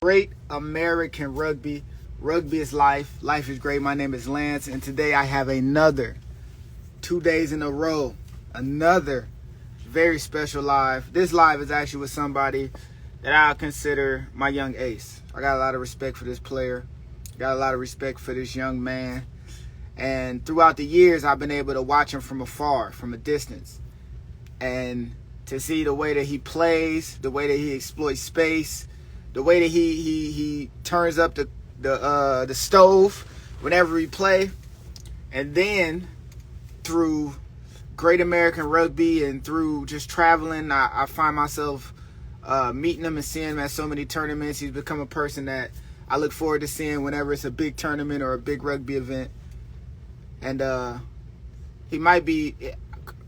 Great American rugby. Rugby is life. Life is great. My name is Lance, and today I have another 2 days in a row, another very special live. This live is actually with somebody that I consider my young ace. I got a lot of respect for this player, got a lot of respect for this young man, and throughout the years, I've been able to watch him from afar, from a distance, and to see the way that he plays, the way that he exploits space, the way that he turns up the stove whenever he play, and then through Great American Rugby and through just traveling, I find myself meeting him and seeing him at so many tournaments. He's become a person that I look forward to seeing whenever it's a big tournament or a big rugby event. And he might be,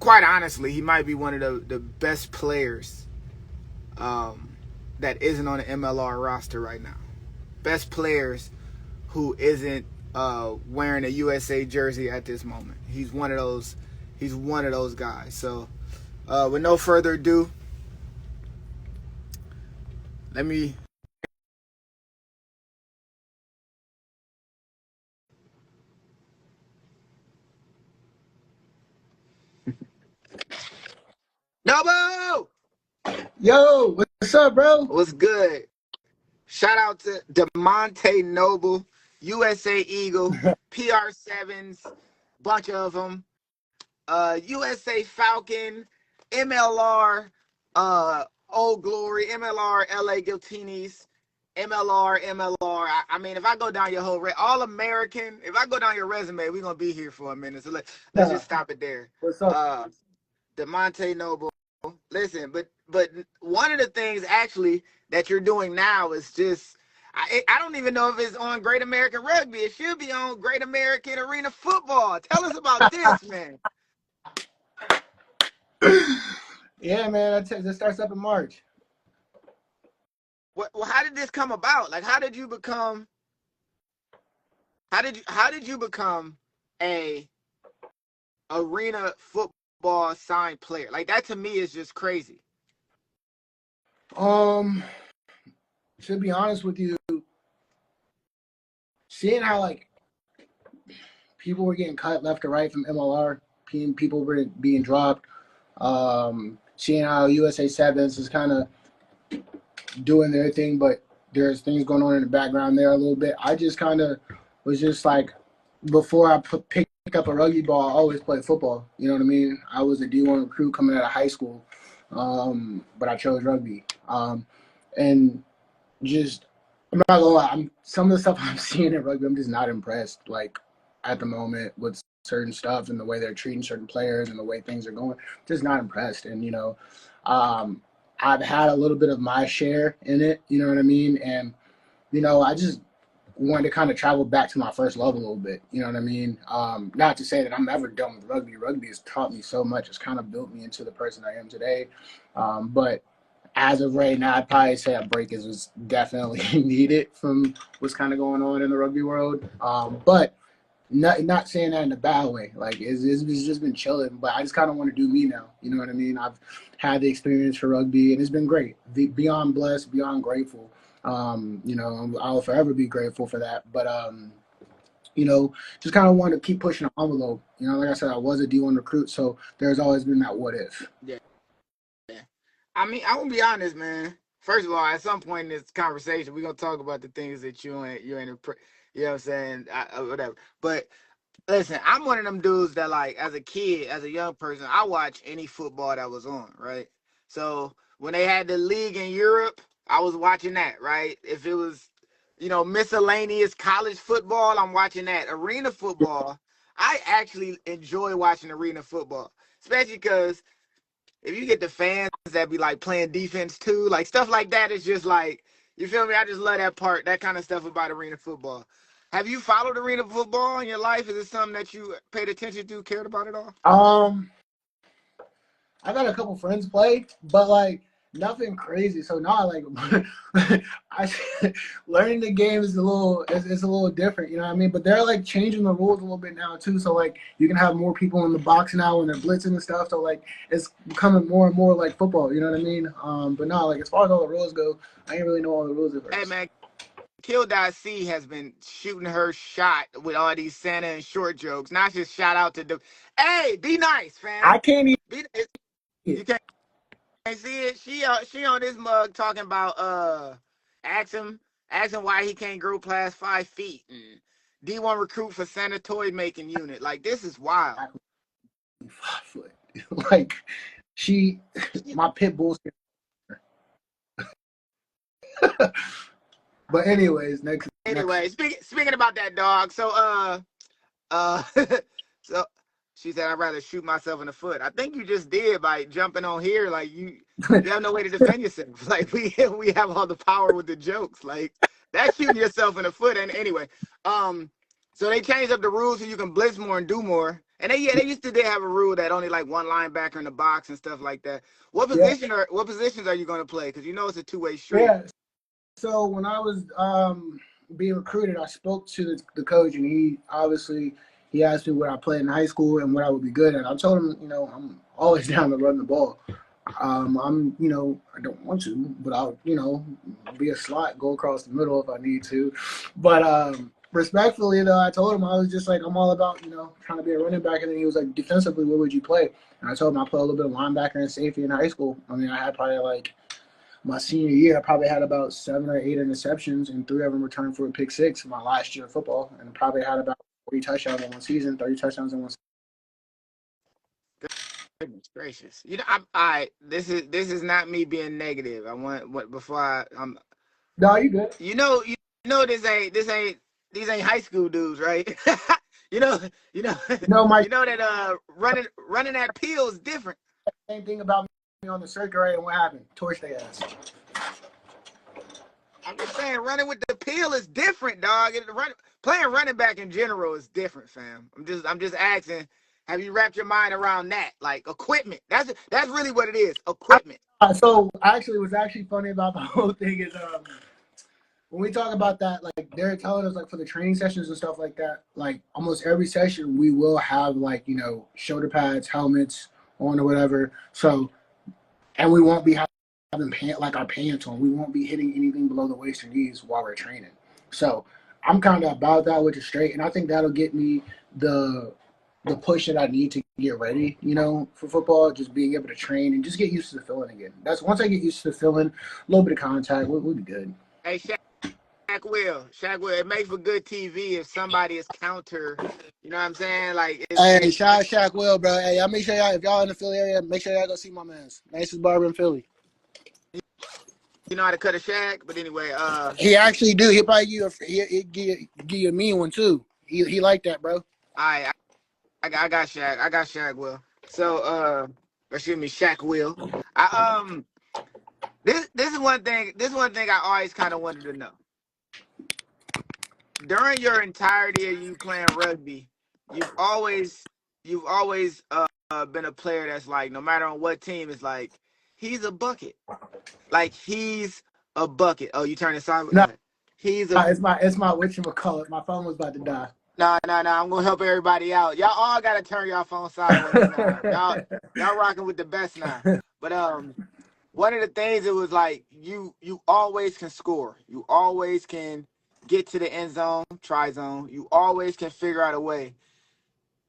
quite honestly, he might be one of the best players that isn't on the MLR roster right now. Best players who isn't wearing a USA jersey at this moment. He's one of those. He's one of those guys. So, with no further ado, let me. Nobo! Yo, what's up, bro? What's good? Shout out to DeMonte Noble, USA Eagle, PR7s, bunch of them. USA Falcon, MLR, Old Glory, MLR, LA Giltinis, MLR. I mean, if I go down your whole All American, if I go down your resume, we're gonna be here for a minute. So let's just stop it there. What's up? DeMonte Noble. Listen, but one of the things actually that you're doing now is just I don't even know if it's on Great American Rugby. It should be on Great American Arena Football. Tell us about this, man. Yeah, man, that starts up in March. Well, how did this come about? Like, how did you become a arena football signed player? Like, that to me is just crazy. To be honest with you, seeing how like people were getting cut left or right from MLR, people were being dropped, seeing how USA Sevens is kind of doing their thing, but there's things going on in the background there a little bit. I just kind of was just like, before I pick up a rugby ball, I always played football. You know what I mean? I was a D1 recruit coming out of high school, but I chose rugby. And just, I'm not gonna lie, some of the stuff I'm seeing in rugby, I'm just not impressed. Like at the moment with certain stuff and the way they're treating certain players and the way things are going, just not impressed. And I've had a little bit of my share in it. You know what I mean? And I just wanted to kind of travel back to my first love a little bit. You know what I mean? Not to say that I'm ever done with rugby. Rugby has taught me so much. It's kind of built me into the person I am today. But as of right now, I'd probably say a break was definitely needed from what's kind of going on in the rugby world. But not saying that in a bad way. Like it's just been chilling, but I just kind of want to do me now. You know what I mean? I've had the experience for rugby, and it's been great. Beyond blessed, beyond grateful. I'll forever be grateful for that. But just kind of want to keep pushing the envelope. Like I said, I was a D1 recruit, so there's always been that what if. Yeah. I mean, I will be honest, man. First of all, at some point in this conversation, we're gonna talk about the things that you ain't, you know what I'm saying, whatever. But listen, I'm one of them dudes that, like, as a kid, as a young person, I watched any football that was on, right? So when they had the league in Europe, I was watching that, right? If it was, miscellaneous college football, I'm watching that. Arena football, I actually enjoy watching arena football, especially because if you get the fans that be like playing defense too, like stuff like that is just like, you feel me? I just love that kind of stuff about arena football. Have you followed arena football in your life? Is it something that you paid attention to, cared about at all? I got a couple friends play, but like nothing crazy. So now, like, I learning the game is it's a little different. You know what I mean? But they're like changing the rules a little bit now too. So like, you can have more people in the box now when they're blitzing and stuff. So like, it's becoming more and more like football. You know what I mean? But no, like as far as all the rules go, I didn't really know all the rules at Hey first. man, Kill.C has been shooting her shot with all these Santa and short jokes. Not just shout out to the. Hey, be nice, I fam. can't even. Be, See you can't see it. She on this mug talking about ask him why he can't grow past 5 feet and D1 recruit for Santa toy making unit. Like this is wild. it. 5 foot. Like she, my pit bull. But anyways, next. Anyway, speaking about that dog, so uh so she said I'd rather shoot myself in the foot. I think you just did by jumping on here. Like you have no way to defend yourself. Like we have all the power with the jokes. Like that's shooting yourself in the foot. And anyway, so they changed up the rules so you can blitz more and do more. And they used to have a rule that only like one linebacker in the box and stuff like that. What Yeah, positions are you going to play? Because you know it's a two-way street. yeah. So when I was being recruited, I spoke to the coach, and he asked me what I played in high school and what I would be good at. I told him, I'm always down to run the ball. I don't want to, but I'll, be a slot, go across the middle if I need to. But respectfully, though, I told him I was just like, I'm all about, trying to be a running back. And then he was like, defensively, what would you play? And I told him I play a little bit of linebacker and safety in high school. I mean, I had probably like my senior year, I probably had about 7 or 8 interceptions, and 3 of them returned for a pick six my last year of football, and probably had about 40 touchdowns in one season, 30 touchdowns in one season. Goodness gracious! This is not me being negative. I want what before I'm. No, you good. This ain't these ain't high school dudes, right? you know you know No, my you know that running that peel is different. same thing about me on the circuit, right? And what happened? Torch their ass. I'm just saying running with the peel is different, dog. Playing running back in general is different, fam. I'm just asking. Have you wrapped your mind around that? Like equipment. That's really what it is. Equipment. So actually, what's actually funny about the whole thing is when we talk about that, like they're telling us like for the training sessions and stuff like that, like almost every session we will have like, shoulder pads, helmets on or whatever. So, and we won't be having our pants on. We won't be hitting anything below the waist or knees while we're training. So I'm kind of about that, which is straight. And I think that'll get me the push that I need to get ready, for football, just being able to train and just get used to the feeling again. That's once I get used to the feeling, a little bit of contact, we'll be good. Hey, Shaq will. It makes for good TV if somebody is counter. You know what I'm saying? Like Hey, shout out Shaq Will, bro. Hey, y'all make sure if y'all in the Philly area, make sure y'all go see my man's. Nicest barber in Philly. you know how to cut a Shaq. But anyway, He actually do. He'll probably give you a mean one too. He like that, bro. I got Shaq. I got Shaq Will. So excuse me, Shaq Will. I this is one thing. This is one thing I always kind of wanted to know. During your entirety of you playing rugby, you've always been a player that's like no matter on what team, it's like he's a bucket. Like he's a bucket. Oh, you turning sideways? Go No, ahead. He's a it's my whatchamacallit. My phone was about to die. no. I'm gonna help everybody out. Y'all all gotta turn y'all phone sideways now. Y'all rocking with the best now. But one of the things it was like you always can score. You always can get to the end zone, try zone. You always can figure out a way.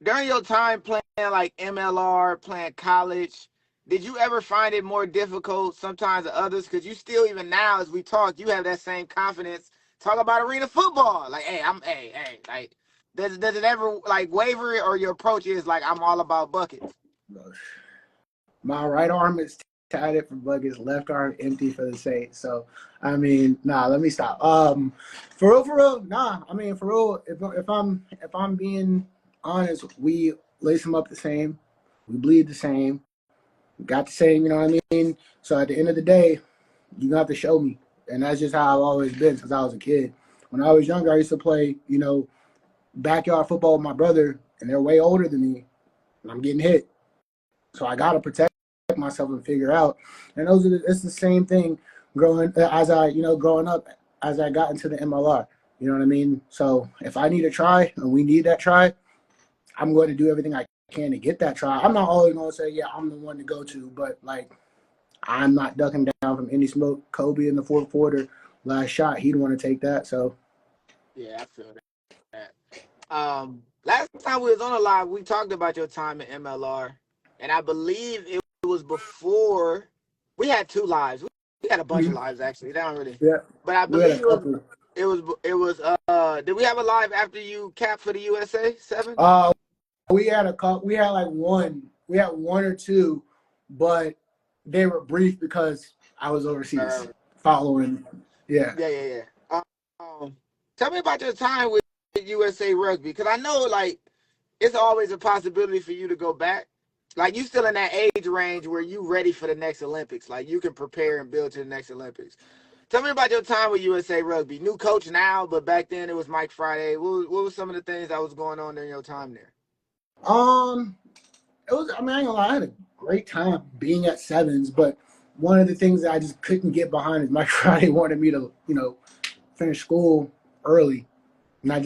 During your time playing like MLR, playing college, did you ever find it more difficult sometimes than others? Because you still, even now, as we talk, you have that same confidence. Talk about arena football. Like, hey. Like, does it ever like waver or your approach is like I'm all about buckets? My right arm is tatted for buckets, left arm empty for the Saints. So, I mean, nah, let me stop. For real, nah. I mean, for real, if I'm being honest, we lace them up the same, we bleed the same, we got the same. You know what I mean? So at the end of the day, you got to show me, and that's just how I've always been since I was a kid. When I was younger, I used to play, backyard football with my brother, and they're way older than me, and I'm getting hit. So I gotta protect myself and figure out. And it's the same thing growing up as I got into the MLR. You know what I mean? So if I need a try and we need that try, I'm going to do everything I can to get that try. I'm not always going to say, yeah, I'm the one to go to, but like, I'm not ducking down from any smoke. Kobe in the fourth quarter, last shot, he'd want to take that. So Yeah, I feel that. Last time we was on a live, we talked about your time at MLR, and I believe it was before we had two lives. We had a bunch of lives actually. They don't really, yeah, but I we had a believe couple. it was. Did we have a live after you capped for the USA Sevens? We had a couple. We had like one. We had one or two, but they were brief because I was overseas following. Yeah. Yeah. Tell me about your time with USA Rugby, because I know like it's always a possibility for you to go back. Like you still in that age range where you ready for the next Olympics. Like you can prepare and build to the next Olympics. Tell me about your time with USA Rugby. New coach now, but back then it was Mike Friday. What were some of the things that was going on during your time there? It was. I mean, I ain't gonna lie, I had a great time being at Sevens, but one of the things that I just couldn't get behind is Mike Friday wanted me to, finish school early, and I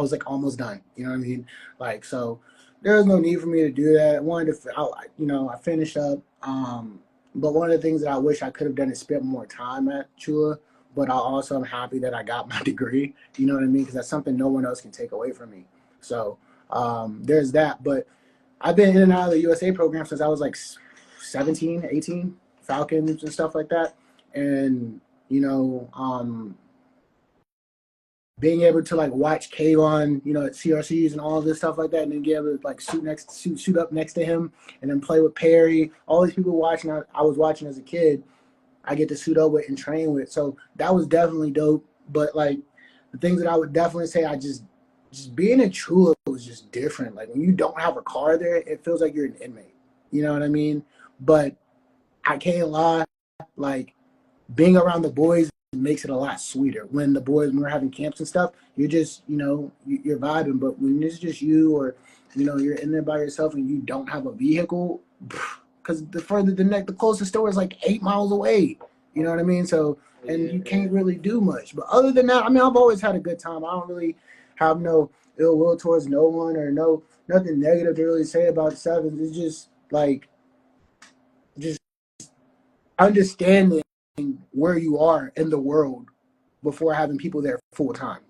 was like almost done. You know what I mean? Like, so there was no need for me to do that. I wanted to, I finished up. But one of the things that I wish I could have done is spent more time at Chula. But I also am happy that I got my degree. You know what I mean? Because that's something no one else can take away from me. So there's that. But I've been in and out of the USA program since I was like 17, 18, Falcons and stuff like that. And, being able to like watch Kayvon, at CRCs and all of this stuff like that, and then get able to like suit up next to him, and then play with Perry. All these people watching, I was watching as a kid. I get to suit up with and train with, so that was definitely dope. But like the things that I would definitely say, I just being in Chula was just different. Like when you don't have a car there, it feels like you're an inmate. You know what I mean? But I can't lie, like being around the boys makes it a lot sweeter. When we're having camps and stuff, you're just, you're vibing. But when it's just you, or, you're in there by yourself and you don't have a vehicle, because the closest store is like 8 miles away. You know what I mean? So, and you can't really do much. But other than that, I mean, I've always had a good time. I don't really have no ill will towards no one, or nothing negative to really say about Sevens. It's just like, just understanding where you are in the world before having people there full time,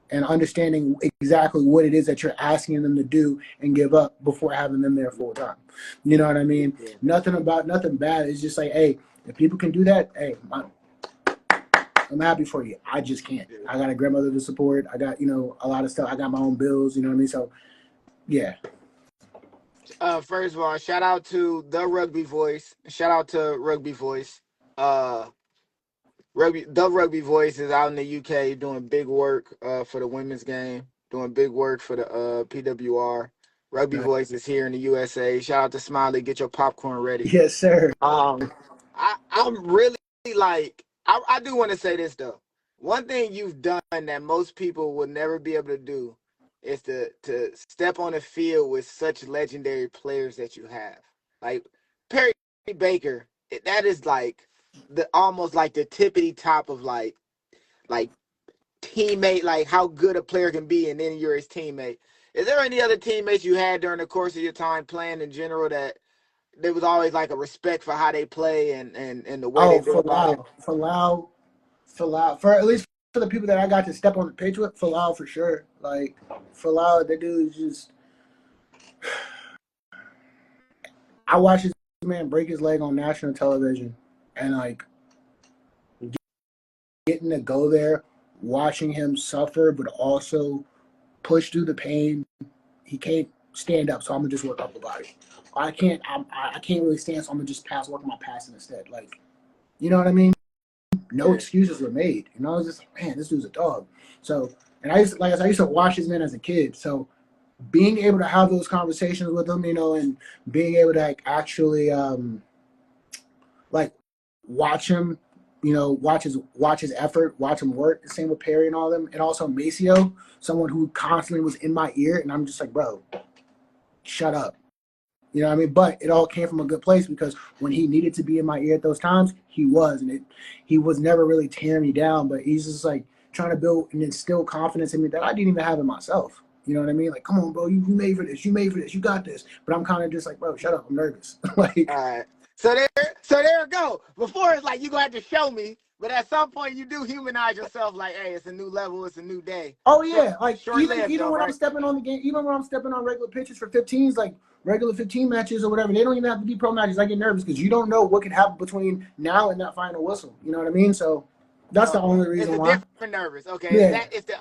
and understanding exactly what it is that you're asking them to do and give up before having them there full time. You know what I mean? Yeah. Nothing bad. It's just like, hey, if people can do that, hey, I'm happy for you. I just can't. I got a grandmother to support. I got, a lot of stuff. I got my own bills, you know what I mean? So, yeah. First of all, shout out to the Rugby Voice. Shout out to Rugby Voice. The Rugby Voice is out in the UK doing big work for the women's game, doing big work for the PWR. Rugby Voice is here in the USA. Shout out to Smiley. Get your popcorn ready. Yes, sir. I'm really like, I do want to say this though. One thing you've done that most people will never be able to do is to step on the field with such legendary players that you have. Like Perry Baker, that is like almost like the tippity top of like teammate, like how good a player can be, and then you're his teammate. Is there any other teammates you had during the course of your time playing in general that there was always like a respect for how they play and the way they do it? For at least for the people that I got to step on the pitch with, Falau for sure. Like Falau, that dude is just. I watched this man break his leg on national television, and like getting to go there, watching him suffer, but also push through the pain. He can't stand up, so I'm gonna just work upper body. I can't really stand, so I'm gonna just work on my passing instead. Like, you know what I mean? No excuses were made. I was just like, man, this dude's a dog. So, and I used to watch this man as a kid. So, being able to have those conversations with him, and being able to actually watch him, watch his effort, watch him work. The same with Perry and all them, and also Maceo, someone who constantly was in my ear, and I'm just like, bro, shut up. You know what I mean? But it all came from a good place because when he needed to be in my ear at those times, he was. And he was never really tearing me down, but he's just like trying to build and instill confidence in me that I didn't even have in myself. You know what I mean? Like, come on, bro, you made for this. You made for this. You got this. But I'm kind of just like, bro, shut up. I'm nervous. Like, All right. So there it go. Before it's like you gonna have to show me, but at some point you do humanize yourself. Like, hey, it's a new level, it's a new day. oh yeah, like Short lived even though, when I'm right? stepping on the game, even when I'm stepping on regular pitches for 15s, like regular 15 matches or whatever, they don't even have to be pro matches. I get nervous because you don't know what could happen between now and that final whistle. You know what I mean? So that's the only It's reason a why. different nervous. Okay, Yeah, it's the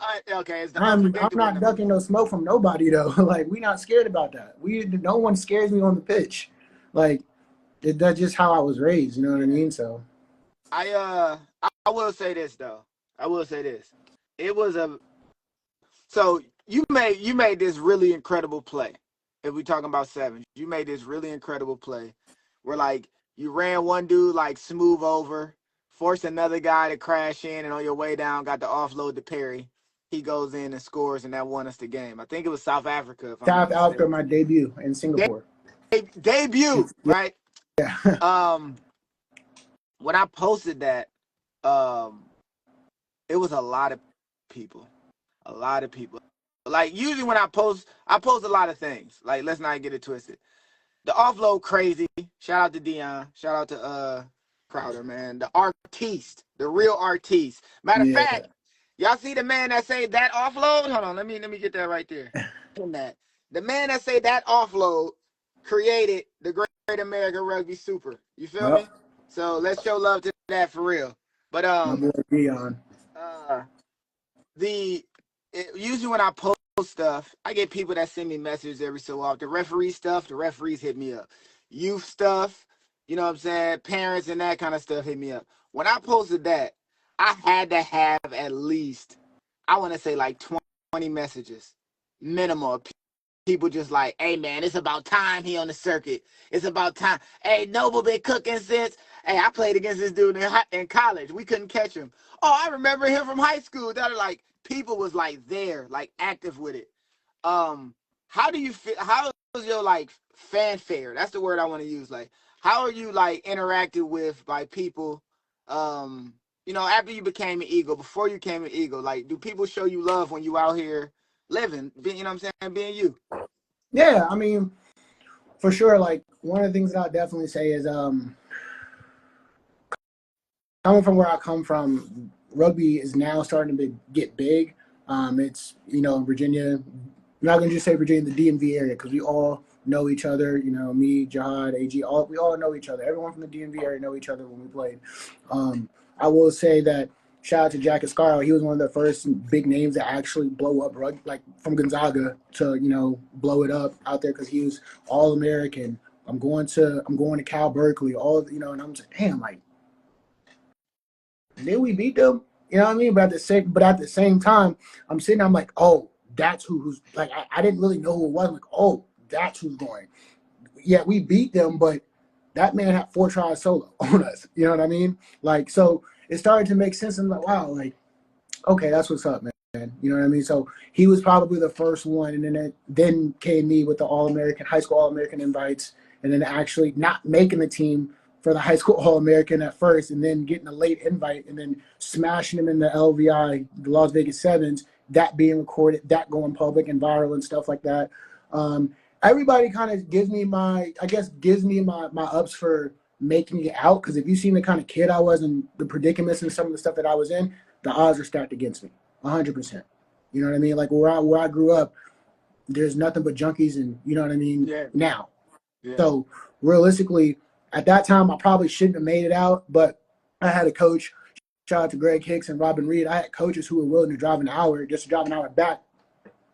I'm unpredictable not nervous. ducking no smoke from nobody though. Like we not scared about that. No one scares me on the pitch. Like that's just how I was raised. You know what I mean? So I will say this though. I will say this. It was a so you made this really incredible play. If we talking about sevens, you made this really incredible play where like you ran one dude like smooth over, forced another guy to crash in, and on your way down got to offload to Perry. He goes in and scores, and that won us the game. I think it was South Africa, if I'm not South Africa, mistaken. my debut in Singapore. Debut, right? Yeah. Um, when I posted that, um, it was a lot of people. A lot of people. Like usually when I post a lot of things. Like let's not get it twisted. The offload crazy. Shout out to Dion. Shout out to Crowder, man. The artiste, the real artiste. Matter of Yeah. fact, y'all see the man that say that offload? Hold on, let me get that right there. That. The man that say that offload created the Great American Rugby Super. You feel Yep. me? So let's show love to that for real. But My boy Dion. uh usually when I post stuff, I get people that send me messages every so often. The referee stuff, the referees hit me up. Youth stuff, you know what I'm saying? Parents and that kind of stuff hit me up. When I posted that, I had to have at least, I want to say like 20 messages, minimal. People just like, hey man, it's about time he on the circuit. It's about time. Hey, Noble been cooking since. Hey, I played against this dude in college. We couldn't catch him. Oh, I remember him from high school. That are like people was like there, like active with it. How do you feel? How is your like fanfare? That's the word I want to use. Like, how are you like interacted with by people? After you became an Eagle, before you became an Eagle, like, do people show you love when you out here living? You know what I'm saying? Being you. Yeah, I mean, for sure. Like one of the things that I'll definitely say is coming from where I come from, rugby is now starting to get big. It's Virginia. I'm not gonna just say Virginia, the DMV area, because we all know each other. Me, Jihad, AG, we all know each other. Everyone from the DMV area know each other when we played. I will say that shout out to Jack Escaro. He was one of the first big names to actually blow up rugby, like from Gonzaga to blow it up out there because he was All American. I'm going to Cal Berkeley. And I'm just damn like. Did we beat them? You know what I mean? But at the same time, I'm sitting. I'm like, oh, that's who's like. I didn't really know who it was. I'm like, oh, that's who's going. Yeah, we beat them, but that man had 4 tries solo on us. You know what I mean? Like, so it started to make sense. I'm like, wow, like, okay, that's what's up, man. You know what I mean? So he was probably the first one, and then came me with the high school All-American invites, and then actually not making the team for the high school All-American at first, and then getting a late invite, and then smashing him in the LVI, the Las Vegas Sevens, that being recorded, that going public and viral and stuff like that. Everybody kind of gives me my ups for making it out, because if you've seen the kind of kid I was and the predicaments and some of the stuff that I was in, the odds are stacked against me, 100%. You know what I mean? Like where I grew up, there's nothing but junkies, and you know what I mean. Yeah. Now, Yeah. so realistically, at that time, I probably shouldn't have made it out, but I had a coach. Shout out to Greg Hicks and Robin Reed. I had coaches who were willing to drive an hour just to drive an hour back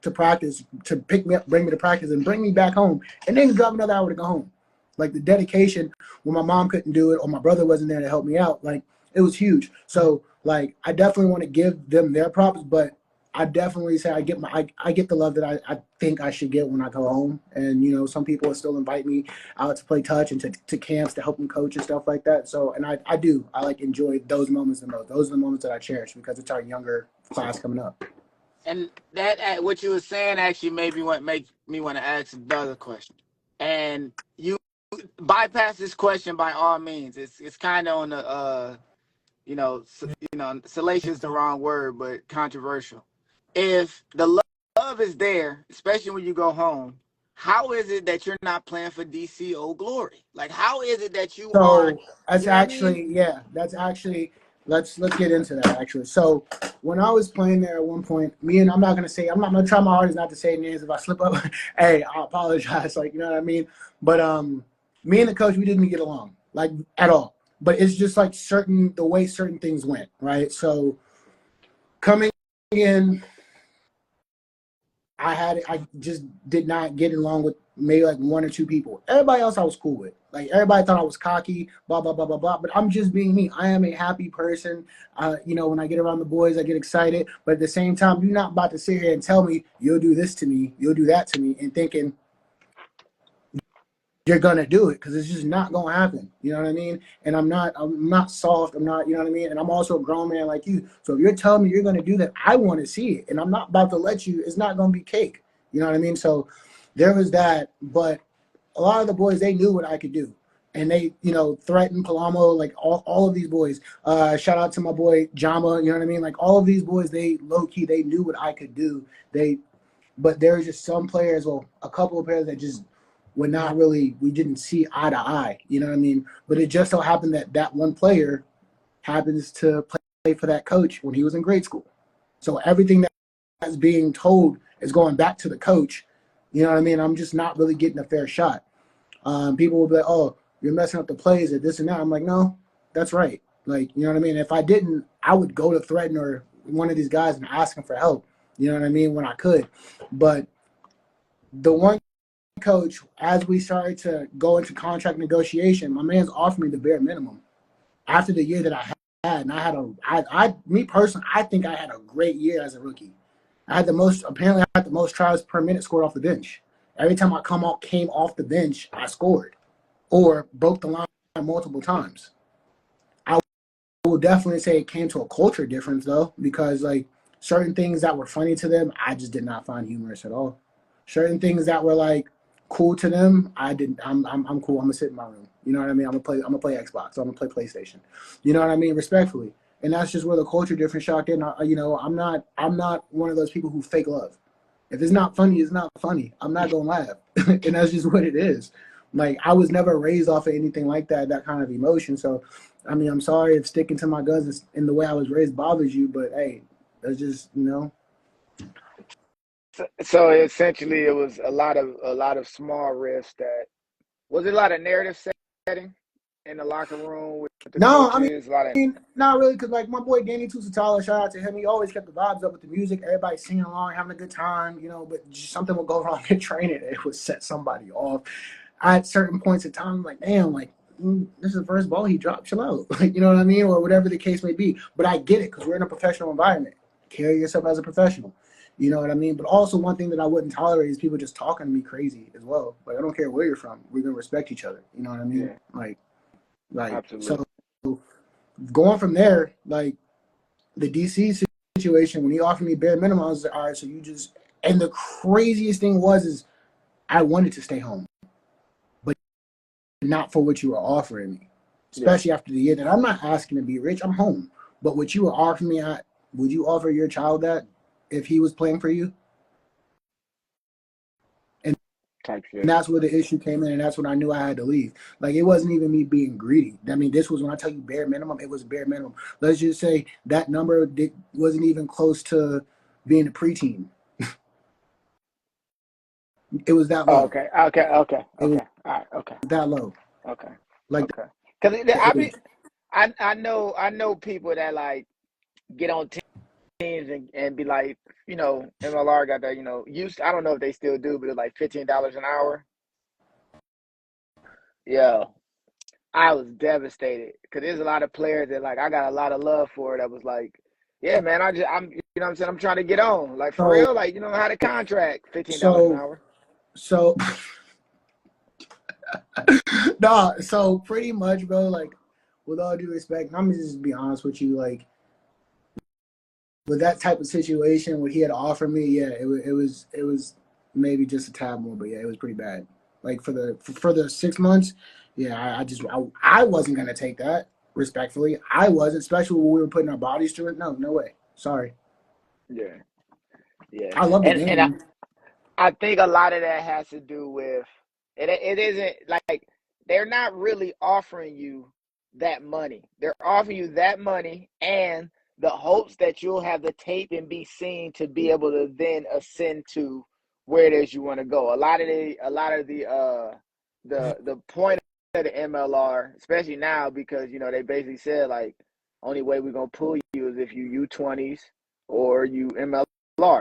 to practice, to pick me up, bring me to practice, and bring me back home, and then drive another hour to go home. Like the dedication when my mom couldn't do it or my brother wasn't there to help me out, like it was huge. So like I definitely want to give them their props, but I definitely say I get the love that I think I should get when I go home. And some people still invite me out to play touch and to camps to help them coach and stuff like that. So and I like enjoy those moments the most. Those are the moments that I cherish because it's our younger class coming up. And that what you were saying actually make me want to ask another question. and you bypass this question by all means. It's kind of on the salacious is the wrong word, but controversial. If the love is there, especially when you go home, how is it that you're not playing for DC Old Glory? Like, how is it that you are? So that's You know what I mean? actually, yeah, that's actually, let's get into that actually. So when I was playing there at one point, I'm not gonna try my hardest not to say names. If I slip up, hey, I apologize. Like, you know what I mean? But me and the coach, we didn't get along, like, at all. But it's just like the way certain things went, right? So coming in, I just did not get along with maybe like one or two people. Everybody else I was cool with. Like, everybody thought I was cocky, blah blah blah blah blah. But I'm just being me. I am a happy person. When I get around the boys, I get excited. But at the same time, you're not about to sit here and tell me you'll do this to me, you'll do that to me, and thinking you're gonna do it, because it's just not gonna happen. You know what I mean? And I'm not soft. I'm not, you know what I mean? And I'm also a grown man like you. So if you're telling me you're gonna do that, I want to see it, and I'm not about to let you. It's not gonna be cake. You know what I mean? So there was that. But a lot of the boys, they knew what I could do, and they, threatened Palamo, like all of these boys. Shout out to my boy Jama. You know what I mean? Like, all of these boys, they low key, they knew what I could do. But there was just some players, well, a couple of players that just were not really, we didn't see eye to eye, you know what I mean? But it just so happened that one player happens to play for that coach when he was in grade school. So everything that's being told is going back to the coach, you know what I mean? I'm just not really getting a fair shot. People will be like, oh, you're messing up the plays or this and that. I'm like, no, that's right. Like, you know what I mean? If I didn't, I would go to Threaten or one of these guys and ask him for help, you know what I mean, when I could. But the one coach, as we started to go into contract negotiation, my man's offered me the bare minimum after the year that I had. And me personally, I think I had a great year as a rookie. Apparently I had the most tries per minute scored off the bench. Every time I came off the bench, I scored or broke the line multiple times. I will definitely say it came to a culture difference though, because like certain things that were funny to them, I just did not find humorous at all. Certain things that were like cool to them, I'm cool. I'm gonna sit in my room. You know what I mean? I'm gonna play Xbox. I'm gonna play PlayStation. You know what I mean? Respectfully. And that's just where the culture difference shocked in. I'm not one of those people who fake love. If it's not funny, it's not funny. I'm not gonna laugh. And that's just what it is. Like, I was never raised off of anything like that kind of emotion. So I mean, I'm sorry if sticking to my guns in the way I was raised bothers you, but hey, that's just, So essentially, it was a lot of small rifts. That was it. A lot of narrative setting in the locker room with the No, I mean, coaches. A lot of not really, because like my boy Danny Tusitala, shout out to him. He always kept the vibes up with the music. Everybody singing along, having a good time, but just something would go wrong in training. It would set somebody off. At certain points in time, I'm like, damn, like, this is the first ball he dropped. Chill out. Like, you know what I mean? Or whatever the case may be. But I get it, because we're in a professional environment. Carry yourself as a professional. You know what I mean? But also, one thing that I wouldn't tolerate is people just talking to me crazy as well. Like, I don't care where you're from. We're going to respect each other. You know what I mean? yeah, So absolutely. going from there, like the DC situation, when he offered me bare minimum, I was like, all right, so and the craziest thing is I wanted to stay home, but not for what you were offering me, Yeah. especially after the year that I'm not asking to be rich. I'm home. But what you were offering me, would you offer your child that if he was playing for you? And Type shit. that's where the issue came in, and that's when I knew I had to leave. Like, it wasn't even me being greedy. I mean, this was when I tell you bare minimum, it was bare minimum. Let's just say that number wasn't even close to being a preteen. It was that Oh, low. okay. Okay. Okay. It was Okay. All right. Okay. that low. Okay. Like, Okay. Because it was. I know people that like get on teams and be like, MLR got that, used. I don't know if they still do, but it's like $15 an hour. Yeah, I was devastated because there's a lot of players that like I got a lot of love for that was like, yeah, man, I'm what I'm saying, I'm trying to get on, like for So, real, like how the contract $15 an so, hour. so, nah, so pretty much, bro, like, with all due respect, I'm gonna just be honest with you, like, with that type of situation, what he had offered me, yeah, it was maybe just a tad more, but yeah, it was pretty bad. Like for the 6 months, yeah, I wasn't gonna take that. Respectfully, I wasn't, especially when we were putting our bodies through it. No, no way. Sorry. Yeah, yeah, I love the and game. I think a lot of that has to do with it. It isn't like they're not really offering you that money. They're offering you that money and the hopes that you'll have the tape and be seen to be able to then ascend to where it is you want to go. The point of the MLR, especially now, because they basically said like only way we're gonna pull you is if you U20s or you MLR.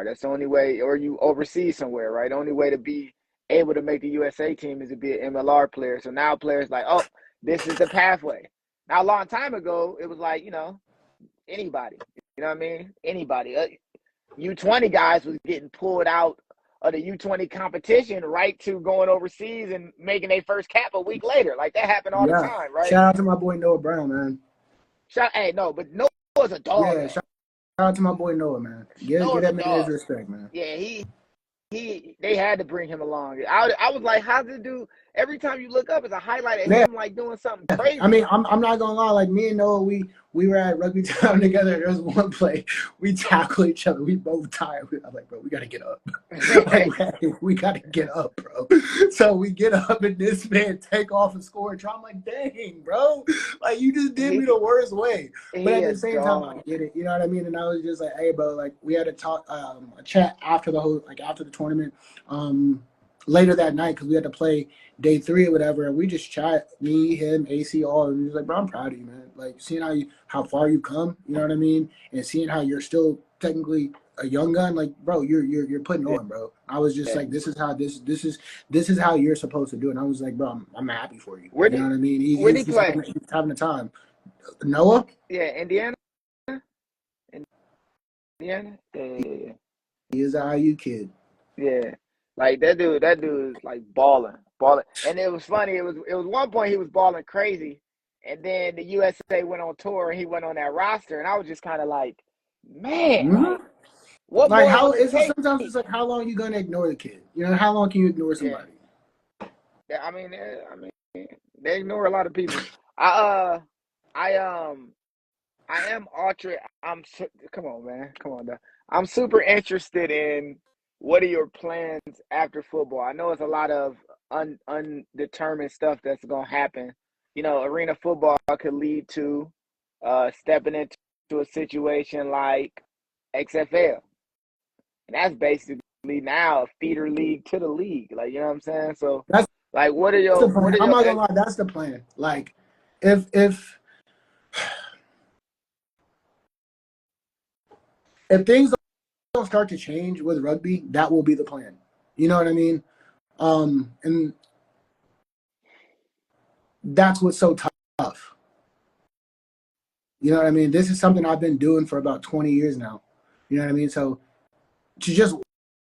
That's the only way, or you overseas somewhere, right? The only way to be able to make the USA team is to be an MLR player. So now players like, oh, this is the pathway. Now a long time ago, it was like anybody. You know what I mean? Anybody. U20 guys was getting pulled out of the U20 competition right to going overseas and making their first cap a week later. Like that happened all the Yeah. time, right? Shout out to my boy Noah Brown, man. Hey, no, but Noah's a dog Yeah, though. shout out to my boy Noah, man. Give Noah's a that man his dog. respect, man. Yeah, they had to bring him along. I was like, how's this dude? Every time you look up, it's a highlight of Yeah. him like doing something crazy. I mean, I'm not gonna lie. Like me and Noah, we were at Rugby Town together. There was one play we tackle each other. We both tired. I'm like, bro, we gotta get up. Like, we gotta get up, bro. So we get up and this man take off and score. And I'm like, dang, bro, like you just did me the worst way. But at the same time, I get it. You know what I mean? And I was just like, hey, bro, like we had a talk, a chat after after the tournament, later that night because we had to play day 3 or whatever, and we just chat, me, him, AC, all, and he's like, bro, I'm proud of you, man. Like seeing how far you come, you know what I mean, and seeing how you're still technically a young gun, like, bro, you're putting on, bro. I was just like, this is how you're supposed to do it. And I was like, bro, I'm happy for you. You know what I mean? Where'd he play? He's having a time. Noah? Yeah, Indiana. Indiana. Yeah. He is an IU kid. Yeah. Like that dude is like balling. And it was funny. It was one point he was balling crazy, and then the USA went on tour and he went on that roster, and I was just kind of like, man, like, what like more how will it is it take? sometimes it's like how long are you gonna ignore the kid? You know, how long can you ignore somebody? Yeah, I mean, they ignore a lot of people. I am ultra. Come on, man. Come on, now. I'm super interested in what are your plans after football. I know it's a lot of undetermined stuff that's gonna happen. Arena football could lead to stepping into a situation like XFL, and that's basically now a feeder league to the league. Like, you know what I'm saying? So, That's like, what are the your plan. I'm not gonna lie, that's the plan. Like, if things don't start to change with rugby, that will be the plan. You know what I mean? And that's what's so tough. You know what I mean? This is something I've been doing for about 20 years now. You know what I mean? So to just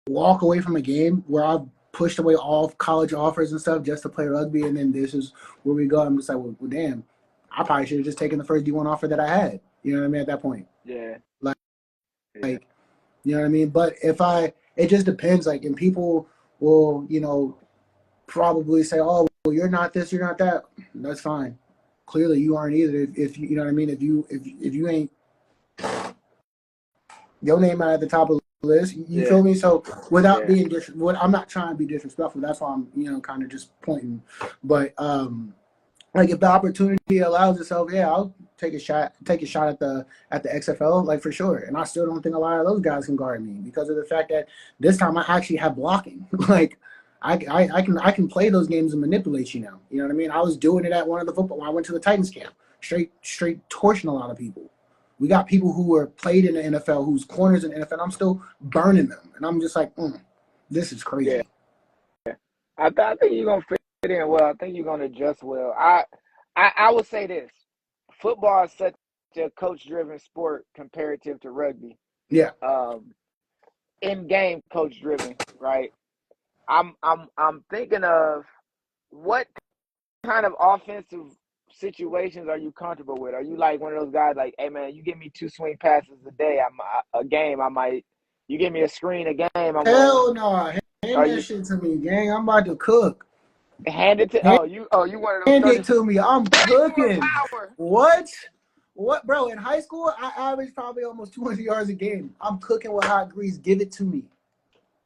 walk away from a game where I've pushed away all college offers and stuff just to play rugby, and then this is where we go. I'm just like, well damn, I probably should have just taken the first D1 offer that I had. You know what I mean? At that point. Yeah. Like, you know what I mean? But it just depends. Like, and people will, probably say, oh, well, you're not this, you're not that. That's fine. Clearly, you aren't either. If you know what I mean? If you ain't your name out at the top of the list, you feel me? So without being I'm not trying to be disrespectful. That's why I'm kind of just pointing. But like if the opportunity allows itself, yeah, I'll take a shot at the XFL, like for sure. And I still don't think a lot of those guys can guard me because of the fact that this time I actually have blocking. Like I can play those games and manipulate you now. You know what I mean? I was doing it at one of the football when I went to the Titans camp. Straight torching a lot of people. We got people who were played in the NFL, who's corners in the NFL. I'm still burning them, and I'm just like, this is crazy. Yeah. I think you're gonna fit in well. I think you're gonna adjust well. I would say this: football is such a coach-driven sport comparative to rugby. Yeah. In-game coach-driven, right? I'm thinking of what kind of offensive situations are you comfortable with? Are you like one of those guys like, hey man, you give me 2 swing passes a game, I might. You give me a screen a game, I'm hell no. Hand that shit to me, gang. I'm about to cook. Hand it to you one of them Hand 30. it to me. I'm cooking. Power. What? What, bro? In high school, I averaged probably almost 200 yards a game. I'm cooking with hot grease. Give it to me.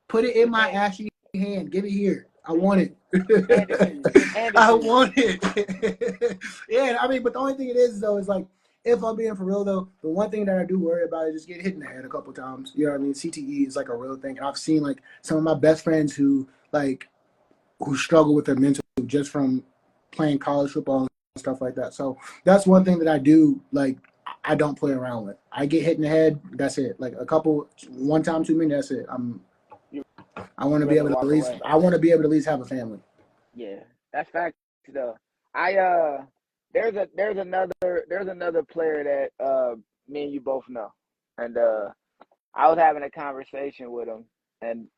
Put it in my ashy hand. Give it here. I want it. Hand it to you. Just hand it I to you. want it. Yeah, I mean, but the only thing it is, though, is like, if I'm being for real, though, the one thing that I do worry about is just getting hit in the head a couple times. You know what I mean? CTE is like a real thing. And I've seen like some of my best friends who struggle with their mental just from playing college football and stuff like that. So that's one thing that I do, like, I don't play around with. I get hit in the head, that's it. Like one time too many, that's it. I want to be able to I want to be able to at least have a family. Yeah, that's fact though. There's another player that me and you both know, and I was having a conversation with him, and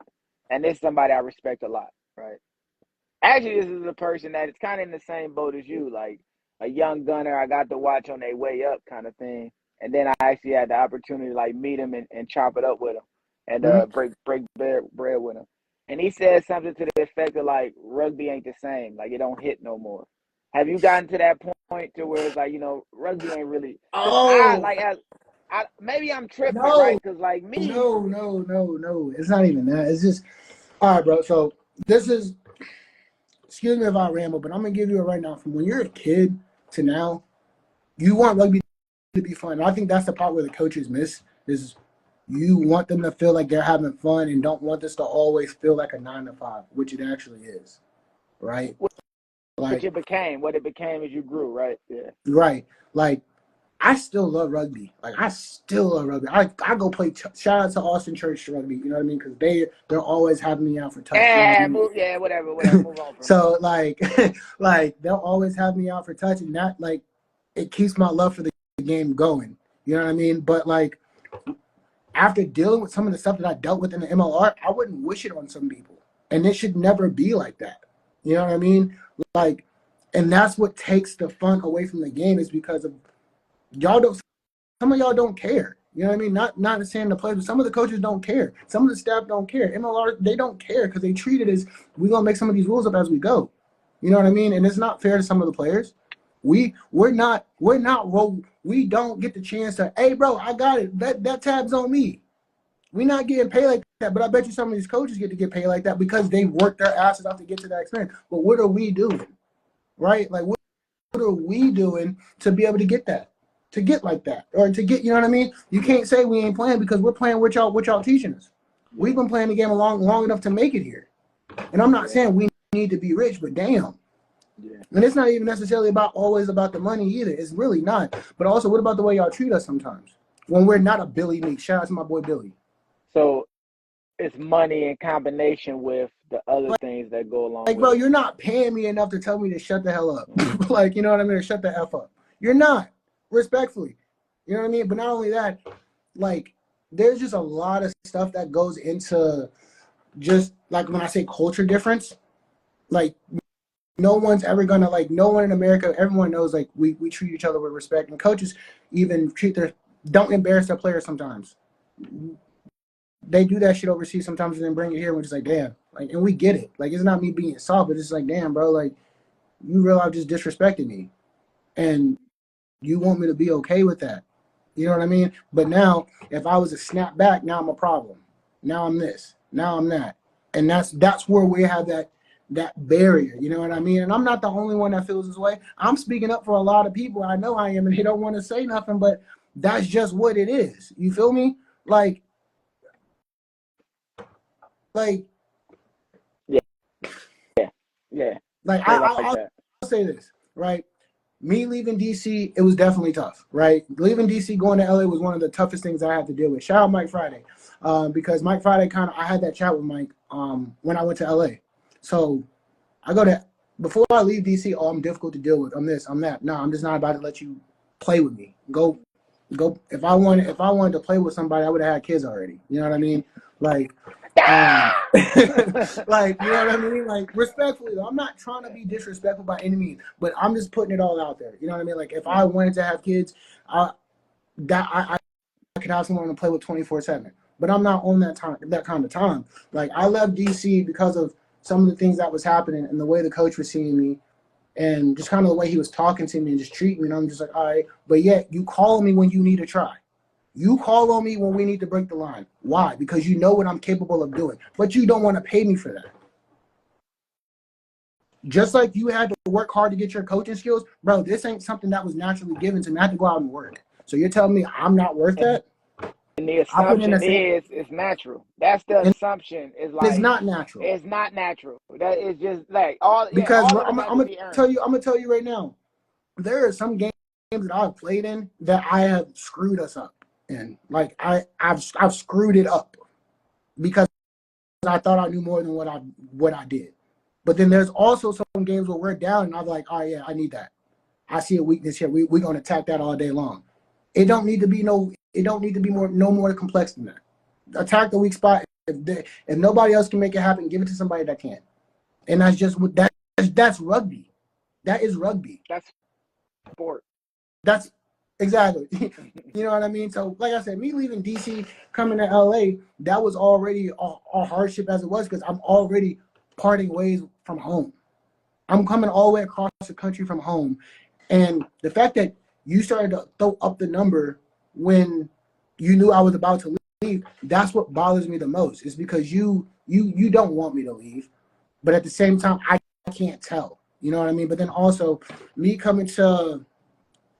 this is somebody I respect a lot, right? Actually, this is a person that is kind of in the same boat as you, like a young gunner I got to watch on their way up kind of thing. And then I actually had the opportunity to like meet him and chop it up with him and break bread with him. And he said something to the effect of like, rugby ain't the same. Like, it don't hit no more. Have you gotten to that point to where it's like, rugby ain't really – because maybe I'm tripping, right? Because like me – No. It's not even that. It's just – all right, bro. So this is – excuse me if I ramble, but I'm going to give you it right now. From when you're a kid to now, you want rugby to be fun. And I think that's the part where the coaches miss is you want them to feel like they're having fun and don't want this to always feel like a 9 to 5, which it actually is, right? What it became as you grew, right? Yeah. Right. Like, I still love rugby. Like, I still love rugby. I go play. Shout out to Austin Church Rugby. You know what I mean? Because they're always having me out for touch. Whatever. Move on. So like they'll always have me out for touch, and that like it keeps my love for the game going. You know what I mean? But like after dealing with some of the stuff that I dealt with in the MLR, I wouldn't wish it on some people, and it should never be like that. You know what I mean? Like, and that's what takes the fun away from the game is because of some of y'all don't care. You know what I mean? Not saying the players, but some of the coaches don't care. Some of the staff don't care. MLR, they don't care because they treat it as we're gonna make some of these rules up as we go. You know what I mean? And it's not fair to some of the players. We don't get the chance to, hey bro, I got it. That tab's on me. We're not getting paid like that, but I bet you some of these coaches get to get paid like that because they work their asses off to get to that experience. But what are we doing? Right? Like what are we doing to be able to get that? To get like that, or to get, you know what I mean? You can't say we ain't playing because we're playing what y'all teaching us. We've been playing the game long enough to make it here. And I'm not saying we need to be rich, but damn. Yeah. And it's not even necessarily always about the money either. It's really not. But also, what about the way y'all treat us sometimes? When we're not a Billy Meek. Shout out to my boy Billy. So it's money in combination with the other things that go along with bro, it. You're not paying me enough to tell me to shut the hell up. Like, you know what I mean? Or shut the F up. You're not. Respectfully. You know what I mean? But not only that, like, there's just a lot of stuff that goes into just, like, when I say culture difference, like, no one's ever going to, like, no one in America, everyone knows, like, we treat each other with respect. And coaches even don't embarrass their players sometimes. They do that shit overseas sometimes and then bring it here. We're just like, damn. Like, and we get it. Like, it's not me being soft, but it's like, damn, bro, like, you realize just disrespected me. And you want me to be okay with that. You know what I mean? But now, if I was to snap back, now I'm a problem. Now I'm this. Now I'm that. And that's where we have that barrier. You know what I mean? And I'm not the only one that feels this way. I'm speaking up for a lot of people. I know I am, and they don't want to say nothing, but that's just what it is. You feel me? Like. Yeah. Like, I'll say this, right? Me leaving DC, it was definitely tough, right? Leaving DC, going to LA was one of the toughest things I had to deal with. Shout out Mike Friday, because Mike Friday I had that chat with Mike when I went to LA. So I before I leave DC, I'm difficult to deal with. I'm this, I'm that. No, I'm just not about to let you play with me. Go. If I wanted to play with somebody, I would have had kids already. You know what I mean? Like, like, you know what I mean? Like, respectfully, though, I'm not trying to be disrespectful by any means, but I'm just putting it all out there. You know what I mean? Like, if I wanted to have kids, I could have someone to play with 24/7. But I'm not on that kind of time. Like, I left DC because of some of the things that was happening and the way the coach was seeing me and just kind of the way he was talking to me and just treating me. And I'm just like, all right. But yet you call me when you need to try. You call on me when we need to break the line. Why? Because you know what I'm capable of doing. But you don't want to pay me for that. Just like you had to work hard to get your coaching skills, bro, this ain't something that was naturally given to me. I had to go out and work. So you're telling me I'm not worth that? And the assumption is it's natural. That's the assumption. Is like it's not natural. It's not natural. That is just like because all I'm gonna tell you right now. There are some games that I've played in that I have screwed us up in. Like I've screwed it up because I thought I knew more than what I did. But then there's also some games where we're down and I'm like, oh yeah, I need that. I see a weakness here. We're gonna attack that all day long. It don't need to be no more complex than that. Attack the weak spot. If nobody else can make it happen, give it to somebody that can. And that's just what that's rugby. That is rugby. That's sport. That's exactly. You know what I mean? So like I said, me leaving DC, coming to LA, that was already a hardship as it was because I'm already parting ways from home. I'm coming all the way across the country from home. And the fact that you started to throw up the number when you knew I was about to leave, that's what bothers me the most. Is because you don't want me to leave, but at the same time, I can't tell. You know what I mean? But then also, me coming to